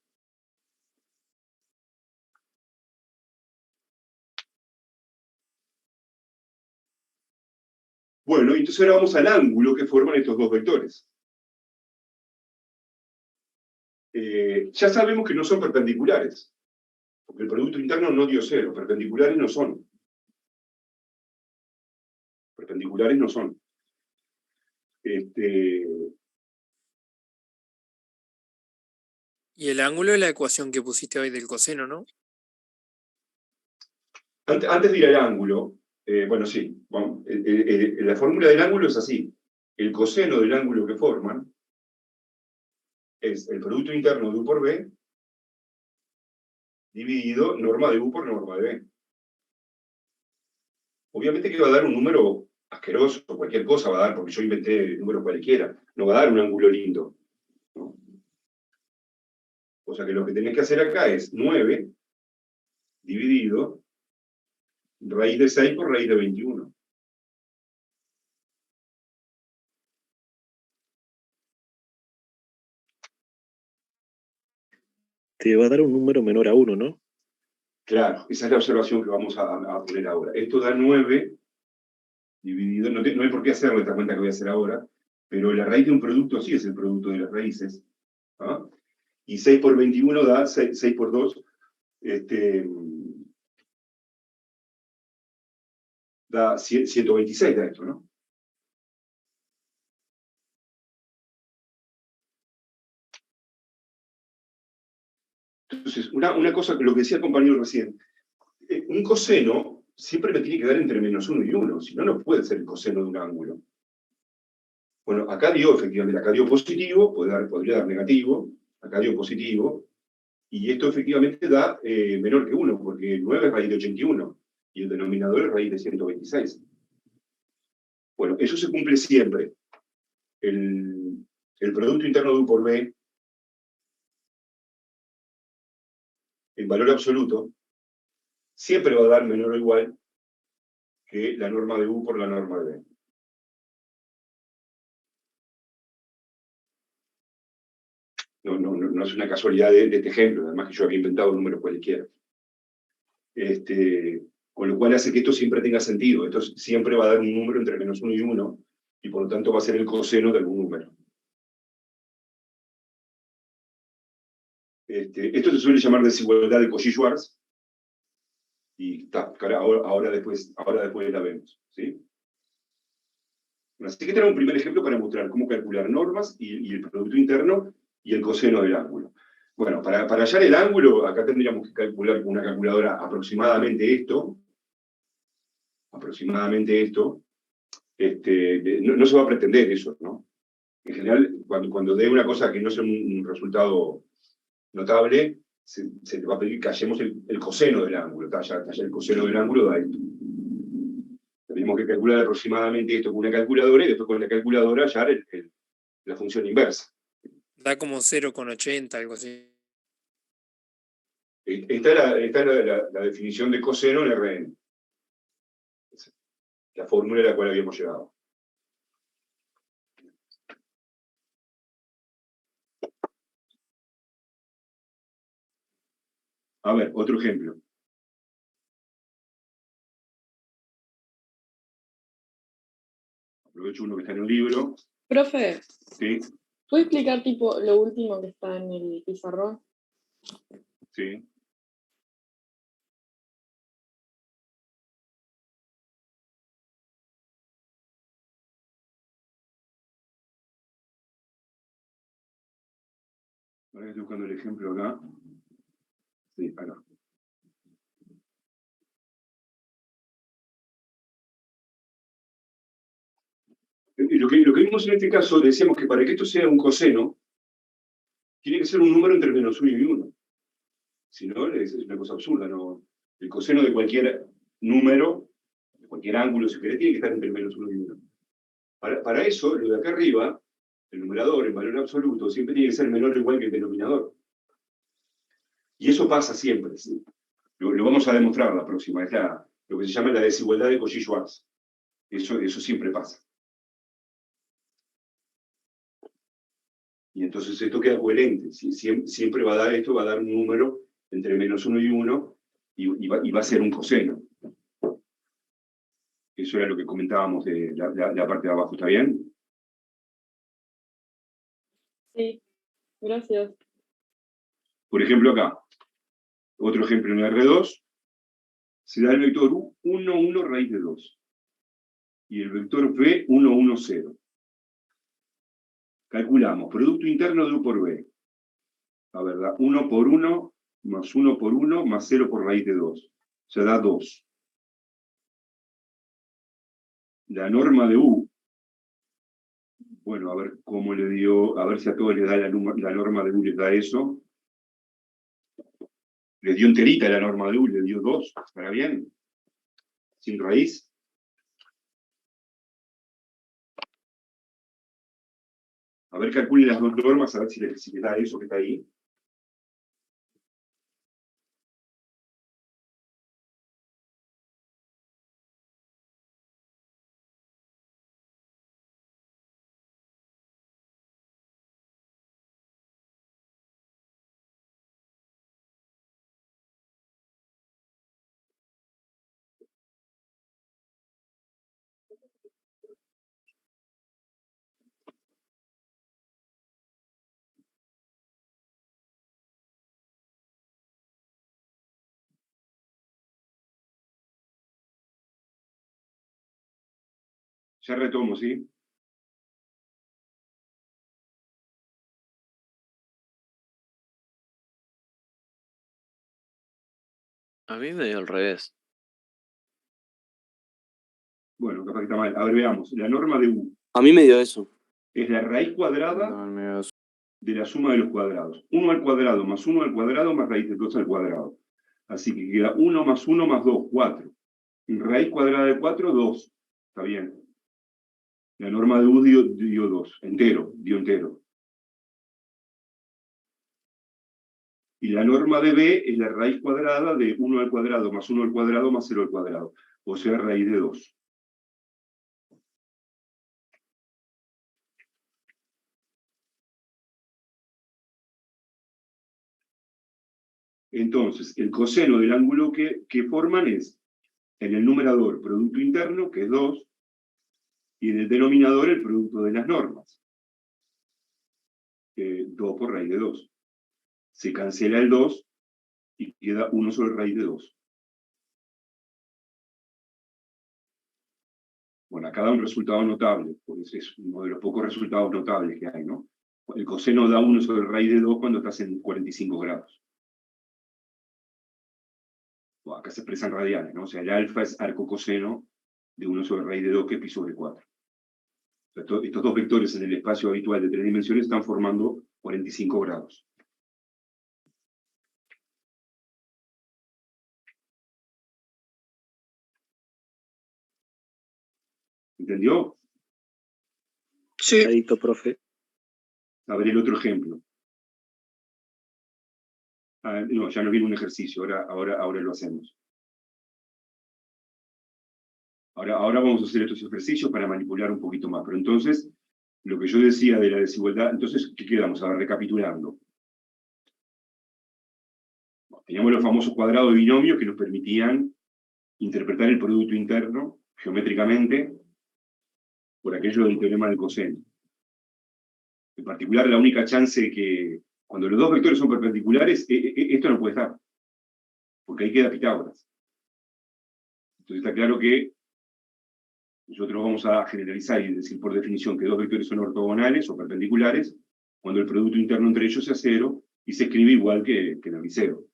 Bueno, entonces ahora vamos al ángulo que forman estos dos vectores. Ya sabemos que no son perpendiculares, porque el producto interno no dio 0, perpendiculares no son. Perpendiculares no son. Y el ángulo es la ecuación que pusiste hoy del coseno, ¿no? Antes de ir al ángulo, bueno, sí, bueno, la fórmula del ángulo es así. El coseno del ángulo que forman es el producto interno de U por B dividido norma de U por norma de B. Obviamente que va a dar un número asqueroso, cualquier cosa va a dar, porque yo inventé el número cualquiera, no va a dar un ángulo lindo, ¿no? O sea que lo que tenés que hacer acá es 9 dividido raíz de 6 por raíz de 21. Te va a dar un número menor a 1, ¿no? Claro, esa es la observación que vamos a poner ahora. Esto da 9 dividido, no hay por qué hacerlo esta cuenta que voy a hacer ahora, pero la raíz de un producto sí es el producto de las raíces. ¿Ah? Y 6 por 21 da 6 por 2, da 126 da esto, ¿no? Entonces, una cosa, lo que decía el compañero recién, un coseno siempre me tiene que dar entre -1 y 1, si no, no puede ser el coseno de un ángulo. Bueno, acá dio, efectivamente, acá dio positivo, podría dar negativo, acá dio positivo, y esto efectivamente da menor que 1, porque 9 es raíz de 81, y el denominador es raíz de 126. Bueno, eso se cumple siempre. El producto interno de U por B, en valor absoluto, siempre va a dar menor o igual que la norma de U por la norma de B. No es una casualidad de este ejemplo, además que yo había inventado un número cualquiera. Con lo cual hace que esto siempre tenga sentido. Esto siempre va a dar un número entre -1 y 1, y por lo tanto va a ser el coseno de algún número. Esto se suele llamar desigualdad de Cauchy-Schwarz, y ahora después la vemos, ¿sí? Así que tenemos un primer ejemplo para mostrar cómo calcular normas y el producto interno y el coseno del ángulo. Bueno, para hallar el ángulo, acá tendríamos que calcular con una calculadora aproximadamente esto. No se va a pretender eso, ¿no? En general, cuando dé una cosa que no sea un resultado notable, se te va a pedir que hallemos el coseno del ángulo. Hallar el coseno del ángulo da esto. Tenemos que calcular aproximadamente esto con una calculadora y después con la calculadora hallar la función inversa. Da como 0,80, algo así. Esta es la definición de coseno en Rn. La fórmula a la cual habíamos llegado. A ver, otro ejemplo. Aprovecho uno que está en un libro. Profe, Sí, ¿puede explicar tipo lo último que está en el pizarrón? sí. Ahora estoy buscando el ejemplo acá. Sí, acá. Lo que vimos en este caso, decíamos que para que esto sea un coseno, tiene que ser un número entre -1 y 1. Si no, es una cosa absurda, ¿no? El coseno de cualquier número, de cualquier ángulo, si querés, tiene que estar entre -1 y 1. Para eso, lo de acá arriba, el numerador en valor absoluto, siempre tiene que ser menor o igual que el denominador. Y eso pasa siempre, ¿sí? Lo vamos a demostrar la próxima, es lo que se llama la desigualdad de Cauchy-Schwarz. Eso siempre pasa. Y entonces esto queda coherente. Siempre va a dar esto, va a dar un número entre -1 y 1, y va a ser un coseno. Eso era lo que comentábamos de la parte de abajo, ¿está bien? Sí, gracias. Por ejemplo, acá, otro ejemplo en R2, se da el vector U 1, 1 raíz de 2, y el vector V 1, 1, 0. Calculamos, producto interno de U por B. A ver, da 1 por 1, más 1 por 1, más 0 por raíz de 2. O sea, da 2. La norma de U, bueno, a ver cómo le dio, a ver si a todos les da la norma de U, les da eso. Les dio enterita la norma de U, le dio 2, ¿estará bien? Sin raíz. A ver, calculen las dos normas, a ver si les da eso que está ahí. Ya retomo, ¿sí? A mí me dio al revés. Bueno, capaz que está mal. A ver, veamos. La norma de U A mí me dio eso. es la raíz cuadrada No, me dio de la suma de los cuadrados. 1 al cuadrado más 1 al cuadrado más raíz de 2 al cuadrado. Así que queda 1 más 1 más 2, 4. Raíz cuadrada de 4, 2. Está bien. La norma de U dio 2. Entero, dio entero. Y la norma de B es la raíz cuadrada de 1 al cuadrado más 1 al cuadrado más 0 al cuadrado. O sea, raíz de 2. Entonces, el coseno del ángulo que forman es, en el numerador, producto interno, que es 2, y en el denominador, el producto de las normas. 2 por raíz de 2. Se cancela el 2 y queda 1 sobre raíz de 2. Bueno, acá da un resultado notable, porque es uno de los pocos resultados notables que hay, ¿no? El coseno da 1 sobre raíz de 2 cuando estás en 45 grados. Bueno, acá se expresan radianes, ¿no? O sea, el alfa es arco coseno de 1 sobre raíz de 2, que es pi sobre 4. O sea, estos dos vectores en el espacio habitual de 3 dimensiones están formando 45 grados. ¿Entendió? Sí. Clarito, profe. A ver el otro ejemplo. No, ya no viene un ejercicio, ahora lo hacemos. Ahora vamos a hacer estos ejercicios para manipular un poquito más. Pero entonces, lo que yo decía de la desigualdad, entonces, ¿qué quedamos? A ver, recapitulando. Teníamos los famosos cuadrados de binomio que nos permitían interpretar el producto interno geométricamente por aquello del teorema del coseno. En particular, la única chance que, cuando los dos vectores son perpendiculares, esto no puede estar, porque ahí queda Pitágoras. Entonces está claro que nosotros vamos a generalizar y decir por definición que dos vectores son ortogonales o perpendiculares cuando el producto interno entre ellos sea 0 y se escribe igual que en el liceo.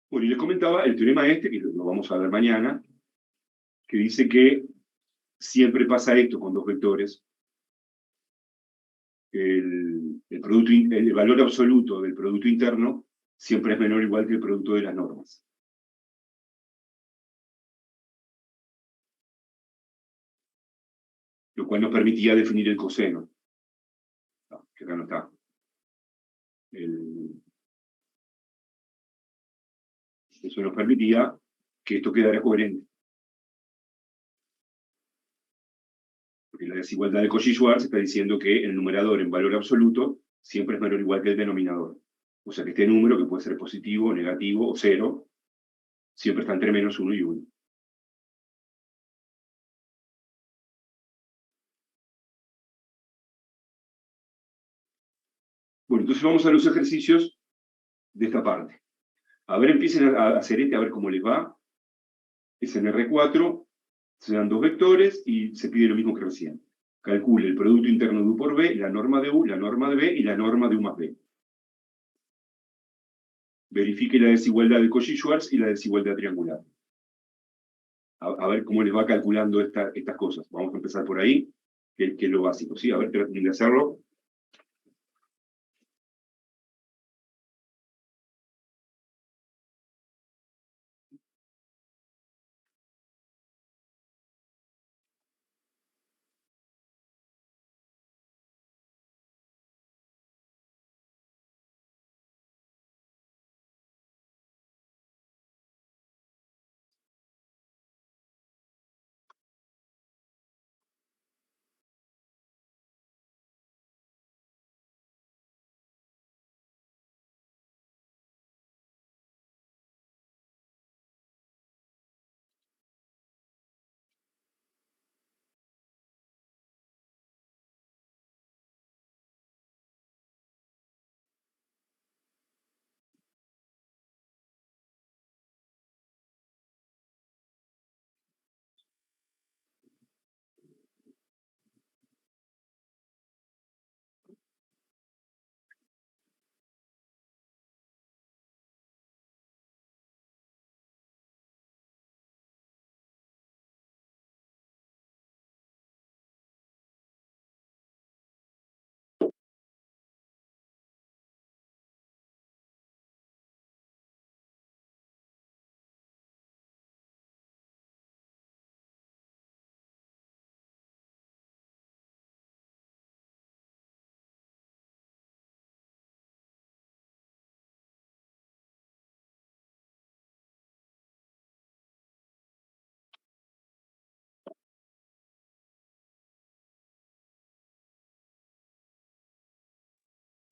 Bueno, y les comentaba el teorema este, que lo vamos a ver mañana, que dice que siempre pasa esto con dos vectores. El valor absoluto del producto interno siempre es menor o igual que el producto de las normas. Lo cual nos permitía definir el coseno. Que acá no está. Eso nos permitía que esto quedara coherente. Porque la desigualdad de Cauchy-Schwarz está diciendo que el numerador en valor absoluto siempre es menor o igual que el denominador. O sea que este número, que puede ser positivo, negativo o 0, siempre está entre menos 1 y 1. Bueno, entonces vamos a los ejercicios de esta parte. A ver, empiecen a hacer a ver cómo les va. Es en R4, se dan dos vectores y se pide lo mismo que recién. Calcule el Producto Interno de U por B, la norma de U, la norma de B y la norma de U más B. Verifique la desigualdad de Cauchy-Schwarz y la desigualdad triangular. A ver cómo les va calculando estas cosas. Vamos a empezar por ahí, que es lo básico, ¿sí? A ver, traten de hacerlo.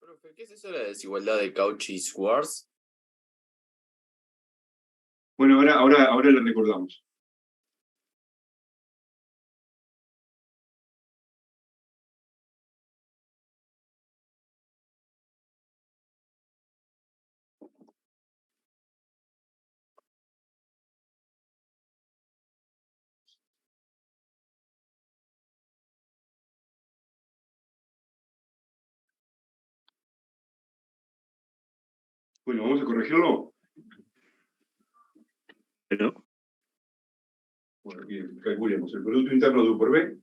Profe, ¿qué es eso de la desigualdad de Cauchy-Schwarz? Bueno, ahora le recordamos. Bueno, vamos a corregirlo. Pero, Bueno, bien, calculemos. El Producto Interno de U por B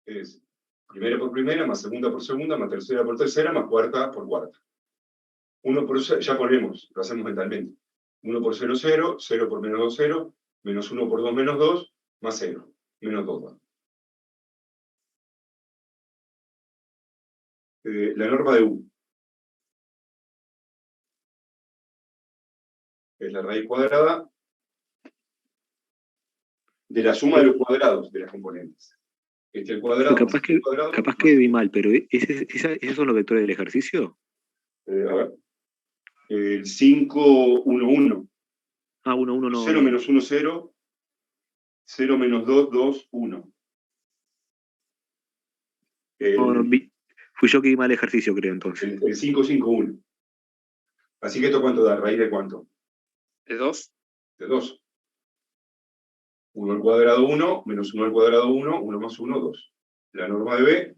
es primera por primera, más segunda por segunda, más tercera por tercera, más cuarta por cuarta. 1 por 0, ya ponemos, lo hacemos mentalmente. 1 por 0, 0, 0 por menos 2, 0, menos 1 por 2, menos 2, más 0, menos 2. La norma de U es la raíz cuadrada de la suma de los cuadrados de las componentes. Al cuadrado más capaz que, cuadrado, capaz más que vi mal, pero ¿esos son los vectores del ejercicio? a ver, el 5, 1, 1. Ah, 1, 1, no. 0 menos 1, 0. 0 menos 2, 2, 1. No, fui yo que vi mal el ejercicio, creo, entonces. El 5, 5, 1. Así que esto ¿cuánto da? ¿Raíz de cuánto? ¿De 2? De 2. 1 al cuadrado 1, menos 1 al cuadrado 1, 1 más 1, 2. La norma de B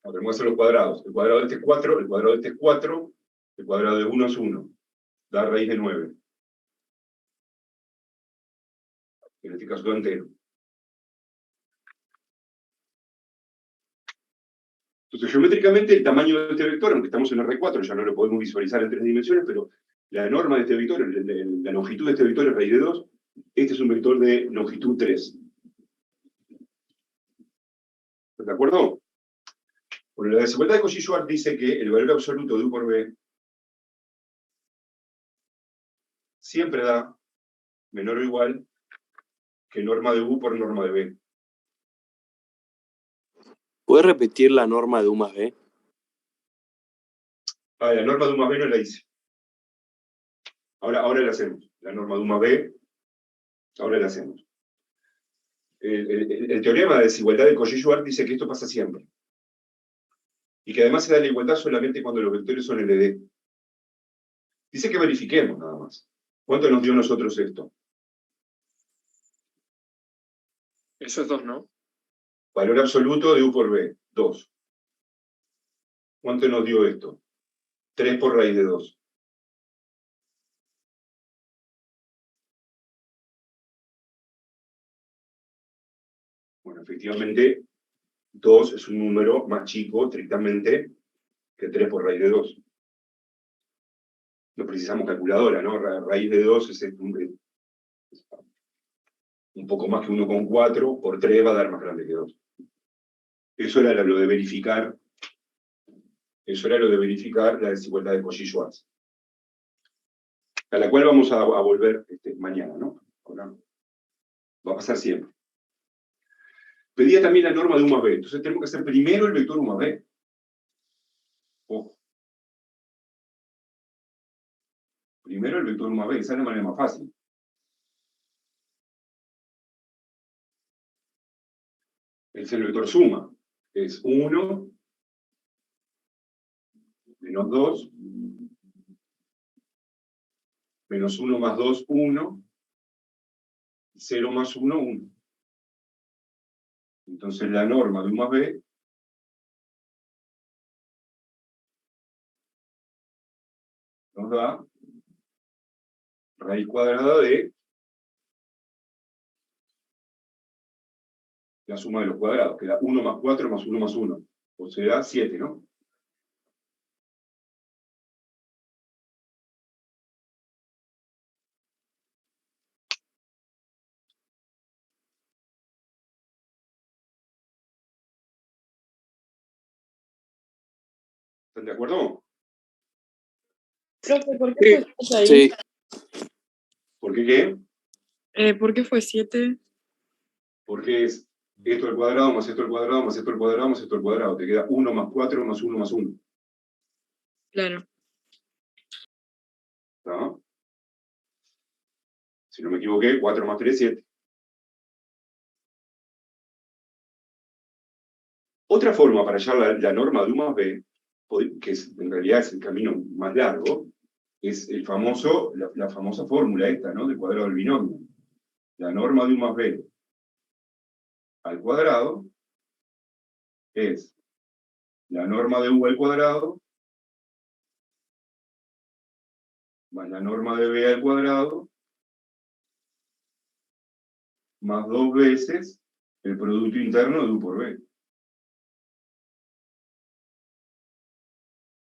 tenemos que hacer los cuadrados. El cuadrado de este es 4, el cuadrado de este es 4, el cuadrado de 1 es 1. Da raíz de 9. En este caso todo entero. Entonces, geométricamente, el tamaño de este vector, aunque estamos en R4, ya no lo podemos visualizar en 3 dimensiones, pero la norma de este vector, la longitud de este vector es raíz de 2. Este es un vector de longitud 3. ¿De acuerdo? Bueno, la desigualdad de Cauchy-Schwarz dice que el valor absoluto de U por B siempre da menor o igual que norma de U por norma de B. ¿Puedes repetir la norma de U más B? Ah, la norma de U más B no la hice. Ahora la hacemos. La norma de U más B, ahora la hacemos. el teorema de desigualdad de Cauchy-Schwarz dice que esto pasa siempre. Y que además se da la igualdad solamente cuando los vectores son LD. Dice que verifiquemos nada más. ¿Cuánto nos dio a nosotros esto? Eso es 2, ¿no? Valor absoluto de U por B, 2. ¿Cuánto nos dio esto? 3 por raíz de 2. Bueno, efectivamente, 2 es un número más chico, estrictamente, que 3 por raíz de 2. No precisamos calculadora, ¿no? Raíz de 2 es un poco más que 1,4, por 3 va a dar más grande que 2. Eso era lo de verificar. Eso era lo de verificar la desigualdad de Cauchy-Schwarz. A la cual vamos a volver mañana, ¿no? Ahora, va a pasar siempre. Pedía también la norma de U más B. Entonces tenemos que hacer primero el vector U más B. Ojo. Primero el vector U más B. Esa es la manera más fácil. Es el vector suma. Es 1 menos 2 menos 1 más 2, 1, 0 más 1, 1. Entonces la norma de U más B nos da raíz cuadrada de la suma de los cuadrados, que da 1 más 4 más 1 más 1. O sea, 7, ¿no? ¿Están de acuerdo? Profe, ¿por qué fue 7 ahí? Sí. ¿Por qué qué? ¿Por qué fue 7? Porque es esto al cuadrado, más esto al cuadrado, más esto al cuadrado, más esto al cuadrado. Te queda 1 más 4 más 1 más 1. Claro. ¿No? Si no me equivoqué, 4 más 3, 7. Otra forma para hallar la norma de U más B, que en realidad es el camino más largo, es la famosa fórmula esta, ¿no? Del cuadrado del binomio. La norma de U más B al cuadrado es la norma de U al cuadrado más la norma de B al cuadrado más 2 veces el producto interno de U por B.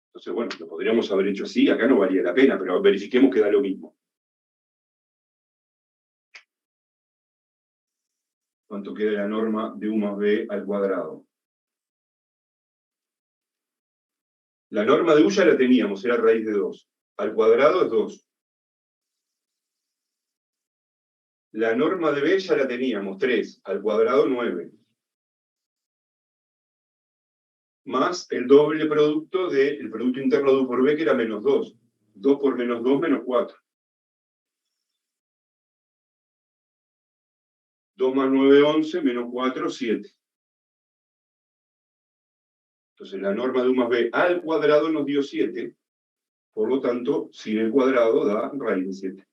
Entonces, bueno, lo podríamos haber hecho así, acá no valía la pena, pero verifiquemos que da lo mismo. ¿Cuánto queda la norma de U más B al cuadrado? La norma de U ya la teníamos, era raíz de 2. Al cuadrado es 2. La norma de B ya la teníamos, 3. Al cuadrado 9. Más el doble producto del producto interno de U por B, que era menos 2. 2 por menos 2, menos 4. 2 más 9, 11, menos 4, 7. Entonces la norma de U más B al cuadrado nos dio 7. Por lo tanto, sin el cuadrado da raíz de 7.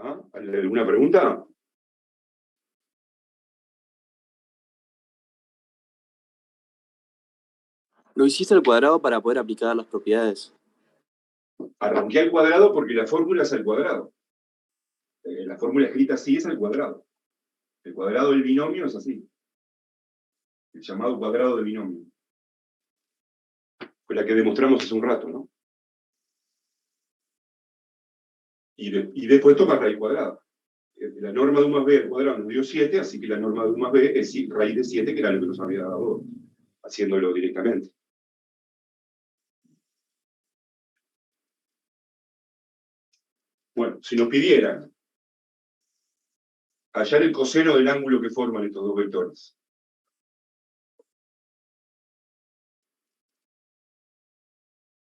¿Ah? ¿Alguna pregunta? ¿Lo hiciste al cuadrado para poder aplicar las propiedades? Arranqué al cuadrado porque la fórmula es al cuadrado. La fórmula escrita así es al cuadrado. El cuadrado del binomio es así. El llamado cuadrado del binomio. Fue la que demostramos hace un rato, ¿no? Y después toma raíz cuadrada. La norma de U más B al cuadrado nos dio 7, así que la norma de U más B es raíz de 7, que era lo que nos había dado, haciéndolo directamente. Bueno, si nos pidieran hallar el coseno del ángulo que forman estos dos vectores.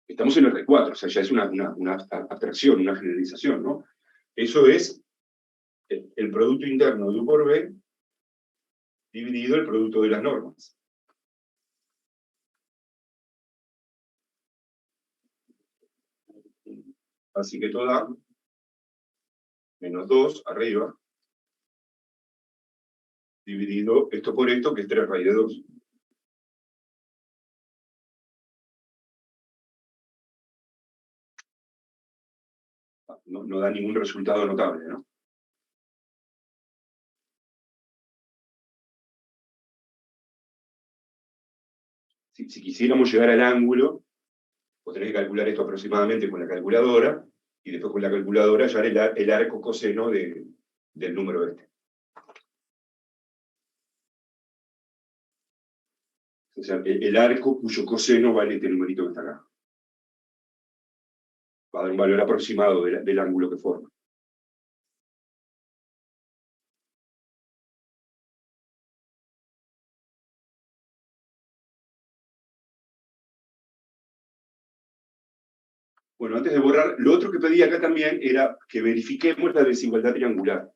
Estamos en R4, o sea, ya es una abstracción, una generalización, ¿no? Eso es el producto interno de U por B dividido el producto de las normas. Así que esto da menos 2 arriba, dividido esto por esto, que es 3 raíz de 2. No da ningún resultado notable, ¿no? Si quisiéramos llegar al ángulo, vos tenés que calcular esto aproximadamente con la calculadora, y después con la calculadora hallar el arco coseno del número este. O sea, el arco cuyo coseno vale este numerito que está acá. Va a dar un valor aproximado del ángulo que forma. Bueno, antes de borrar, lo otro que pedí acá también era que verifiquemos la desigualdad triangular.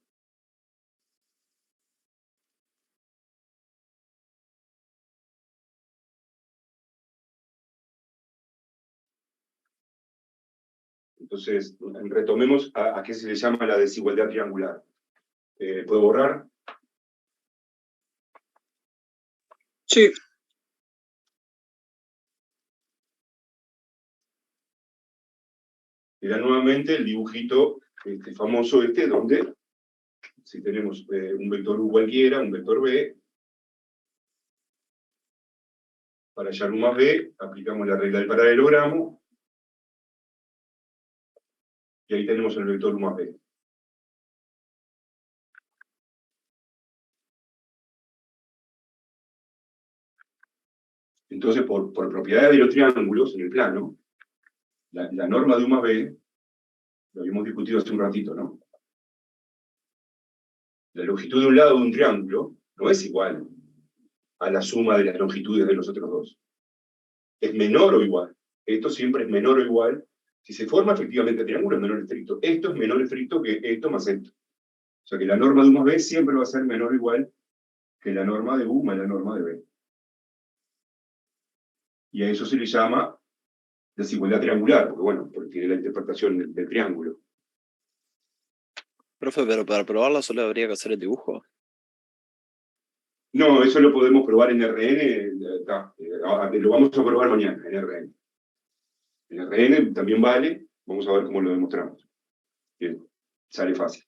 Entonces, retomemos a qué se le llama la desigualdad triangular. ¿Puedo borrar? Sí. Era nuevamente el dibujito famoso donde si tenemos un vector U cualquiera, un vector B, para hallar U más B, aplicamos la regla del paralelogramo, y ahí tenemos el vector U más B. Entonces, por propiedades de los triángulos en el plano, la norma de U más B, lo habíamos discutido hace un ratito, ¿no? La longitud de un lado de un triángulo no es igual a la suma de las longitudes de los otros dos. Es menor o igual. Esto siempre es menor o igual. Si se forma efectivamente el triángulo es menor estricto. Esto es menor estricto que esto más esto. O sea que la norma de U más B siempre va a ser menor o igual que la norma de U más la norma de B. Y a eso se le llama desigualdad triangular, porque bueno, porque tiene la interpretación del triángulo. Profe, pero para probarlo solo habría que hacer el dibujo. No, eso lo podemos probar en RN, lo vamos a probar mañana en RN. En RN también vale, vamos a ver cómo lo demostramos. Bien, sale fácil.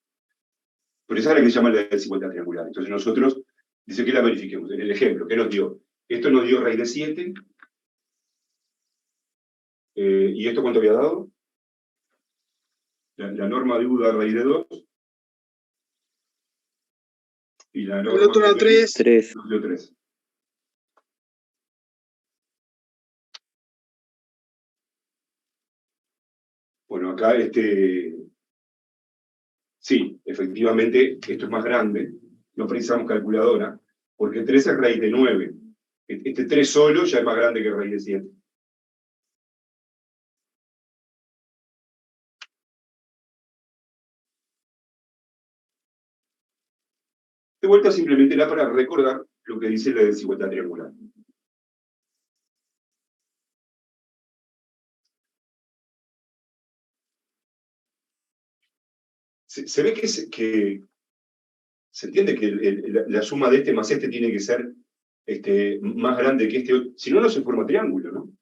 Pero esa es la que se llama la desigualdad triangular. Entonces nosotros, dice que la verifiquemos. En el ejemplo, ¿qué nos dio? Esto nos dio raíz de 7. ¿Y esto cuánto había dado? La norma de U da raíz de 2. Y la norma El otro era de 3. 3. nos dio 3. Bueno, acá sí, efectivamente, esto es más grande. No precisamos calculadora, porque 3 es raíz de 9. Este 3 solo ya es más grande que raíz de 7. De vuelta simplemente era para recordar lo que dice la desigualdad triangular. Se ve que se entiende que la suma de este más este tiene que ser más grande que este. Si no, no se forma triángulo, ¿no?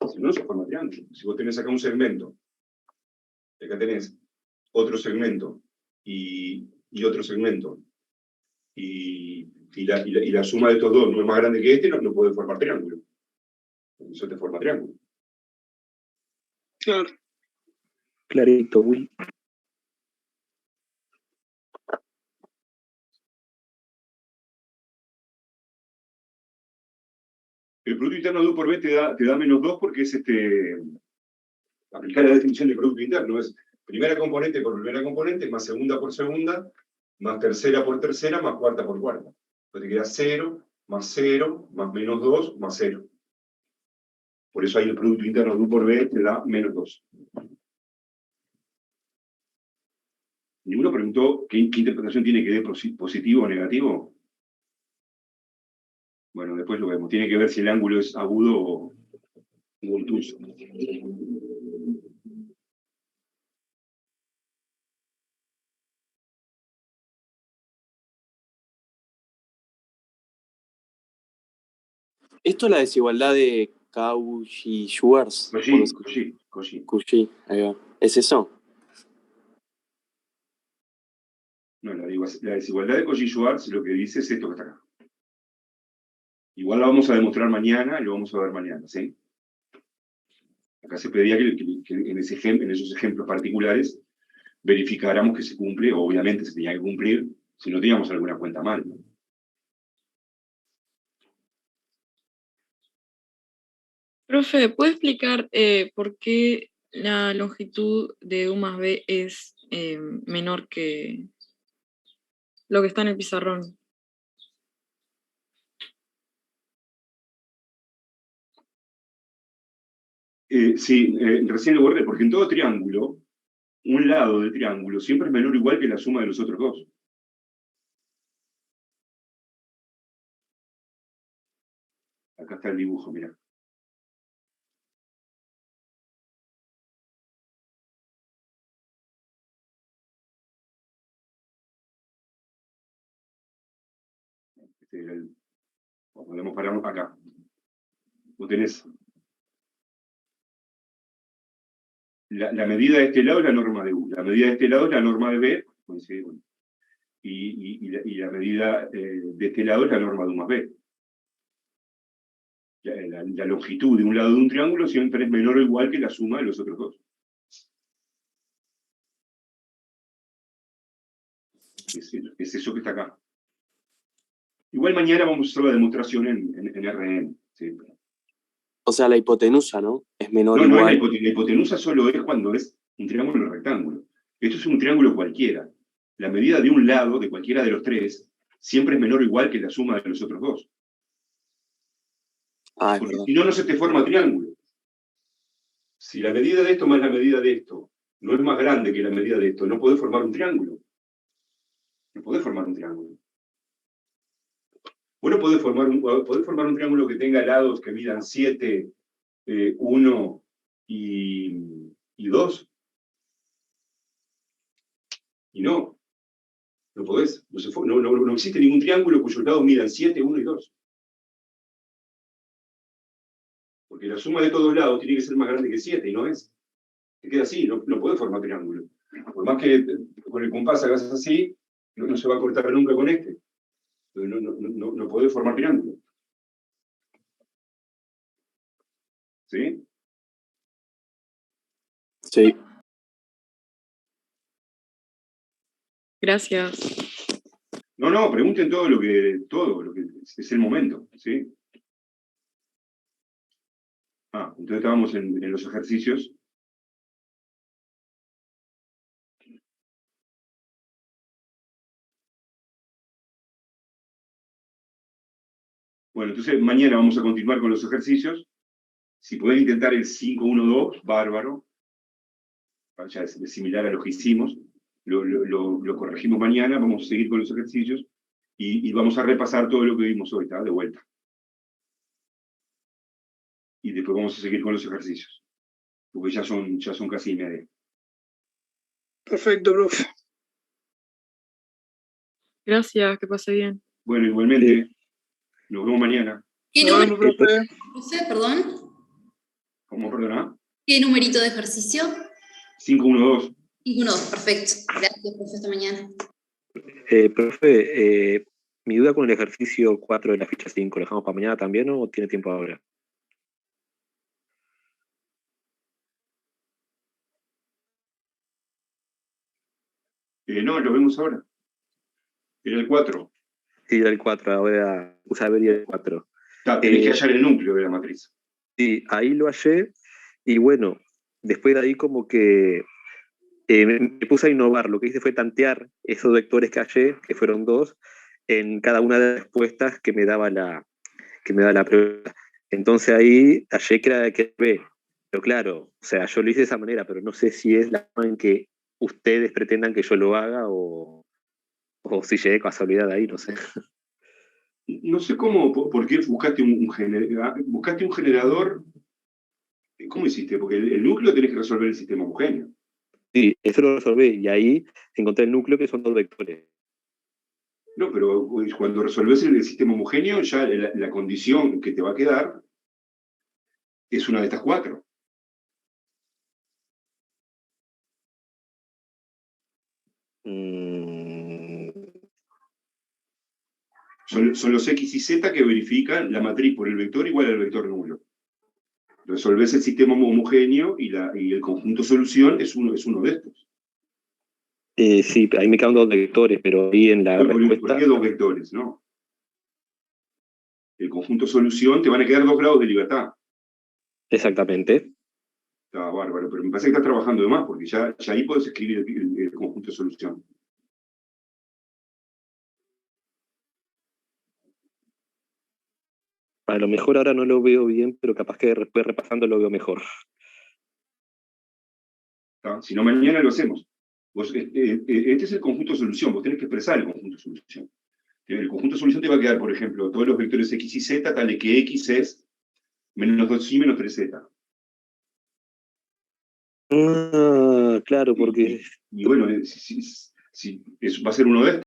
Si no, no se forma triángulo. Si vos tenés acá un segmento, y acá tenés otro segmento, y otro segmento, y la suma de estos dos no es más grande que este, no puede formar triángulo. Eso te forma triángulo. Claro. Clarito, Will. El producto interno de U por B te da menos 2 porque es aplicar la definición de producto interno. Es primera componente por primera componente, más segunda por segunda, más tercera por tercera, más cuarta por cuarta. Entonces te queda 0, más menos 2, más 0. Por eso ahí el producto interno de U por B te da menos 2. ¿Ninguno preguntó qué interpretación tiene que ver positivo o negativo? Bueno, después lo vemos. Tiene que ver si el ángulo es agudo o obtuso. Esto es la desigualdad de Cauchy-Schwarz. Cauchy, ahí va. ¿Es eso? No, la desigualdad de Cauchy-Schwarz lo que dice es esto que está acá. Igual la vamos a demostrar mañana y lo vamos a ver mañana, ¿sí? Acá se pedía que en esos ejemplos particulares verificáramos que se cumple, obviamente se tenía que cumplir, si no teníamos alguna cuenta mal, ¿no? Profe, ¿puede explicar por qué la longitud de U más B es menor que lo que está en el pizarrón? Sí, recién lo guardé, porque en todo triángulo, un lado del triángulo siempre es menor o igual que la suma de los otros dos. Acá está el dibujo, mirá. Este era podemos pararnos acá. Vos tenés la medida de este lado es la norma de U, la medida de este lado es la norma de B, y la medida de este lado es la norma de U más B. La longitud de un lado de un triángulo siempre es menor o igual que la suma de los otros dos. Es eso que está acá. Igual mañana vamos a hacer la demostración en RN. ¿Sí? O sea, la hipotenusa, ¿no? Es menor o No, igual. la hipotenusa solo es cuando es un triángulo rectángulo. Esto es un triángulo cualquiera. La medida de un lado, de cualquiera de los tres, siempre es menor o igual que la suma de los otros dos. Porque si no, no se te forma triángulo. Si la medida de esto más la medida de esto no es más grande que la medida de esto, no podés formar un triángulo. No podés formar un triángulo. Bueno, podés formar un triángulo que tenga lados que midan 7, 1 y 2. Y no podés. No existe ningún triángulo cuyos lados midan 7, 1 y 2. Porque la suma de todos lados tiene que ser más grande que 7, y no es. Te queda así, no podés formar triángulo. Por más que con el compás hagas así, no se va a cortar nunca con este. No podés formar triángulo. ¿Sí? Sí. Gracias. No, pregunten todo lo que es el momento, ¿sí? Entonces estábamos en los ejercicios. Bueno, entonces mañana vamos a continuar con los ejercicios. Si pueden intentar el 5-1-2, bárbaro. Ya es similar a lo que hicimos. Lo corregimos mañana, vamos a seguir con los ejercicios y vamos a repasar todo lo que vimos hoy, ¿está? De vuelta. Y después vamos a seguir con los ejercicios, porque ya son casi media. Perfecto, profe. Gracias, que pase bien. Bueno, igualmente, nos vemos mañana. ¿Qué Nos vemos, numerito, profe. profe, perdón? ¿Cómo, perdona? ¿Qué numerito de ejercicio? 5-1-2. 1, perfecto. Gracias, profe, hasta mañana. Profe, mi duda con el ejercicio 4 de la ficha 5, ¿lo dejamos para mañana también o tiene tiempo ahora? No, lo vemos ahora. Era el 4. Sí, era el 4, ahora saber el 4. Tenés que hallar el núcleo de la matriz. Sí, ahí lo hallé, y bueno, después de ahí como que me puse a innovar. Lo que hice fue tantear esos vectores que hallé, que fueron 2, en cada una de las respuestas que me daba la pregunta. Entonces ahí hallé que era que B. Pero claro, o sea, yo lo hice de esa manera, pero no sé si es la forma en que ustedes pretendan que yo lo haga o si llegué casualidad ahí, no sé. No sé cómo, por qué buscaste buscaste un generador. ¿Cómo hiciste? Porque el núcleo tenés que resolver el sistema homogéneo. Sí, eso lo resolví y ahí encontré el núcleo que son 2 vectores. No, pero cuando resolves el sistema homogéneo, ya la condición que te va a quedar es una de estas 4. Son los X y Z que verifican la matriz por el vector igual al vector nulo. Resolves el sistema homogéneo y el conjunto solución es uno de estos. Sí, ahí me quedan 2 vectores, pero ahí en la respuesta... ¿Por qué 2 vectores? No. El conjunto solución te van a quedar 2 grados de libertad. Exactamente. Está bárbaro, pero me parece que estás trabajando de más, porque ya ahí podés escribir el conjunto de solución. A lo mejor ahora no lo veo bien, pero capaz que después repasando lo veo mejor. Si no, mañana lo hacemos. Este es el conjunto de solución, vos tenés que expresar el conjunto de solución. El conjunto de solución te va a quedar, por ejemplo, todos los vectores x y z, tal de que x es menos 2y menos 3z. Claro, porque... Y bueno, va a ser uno de estos.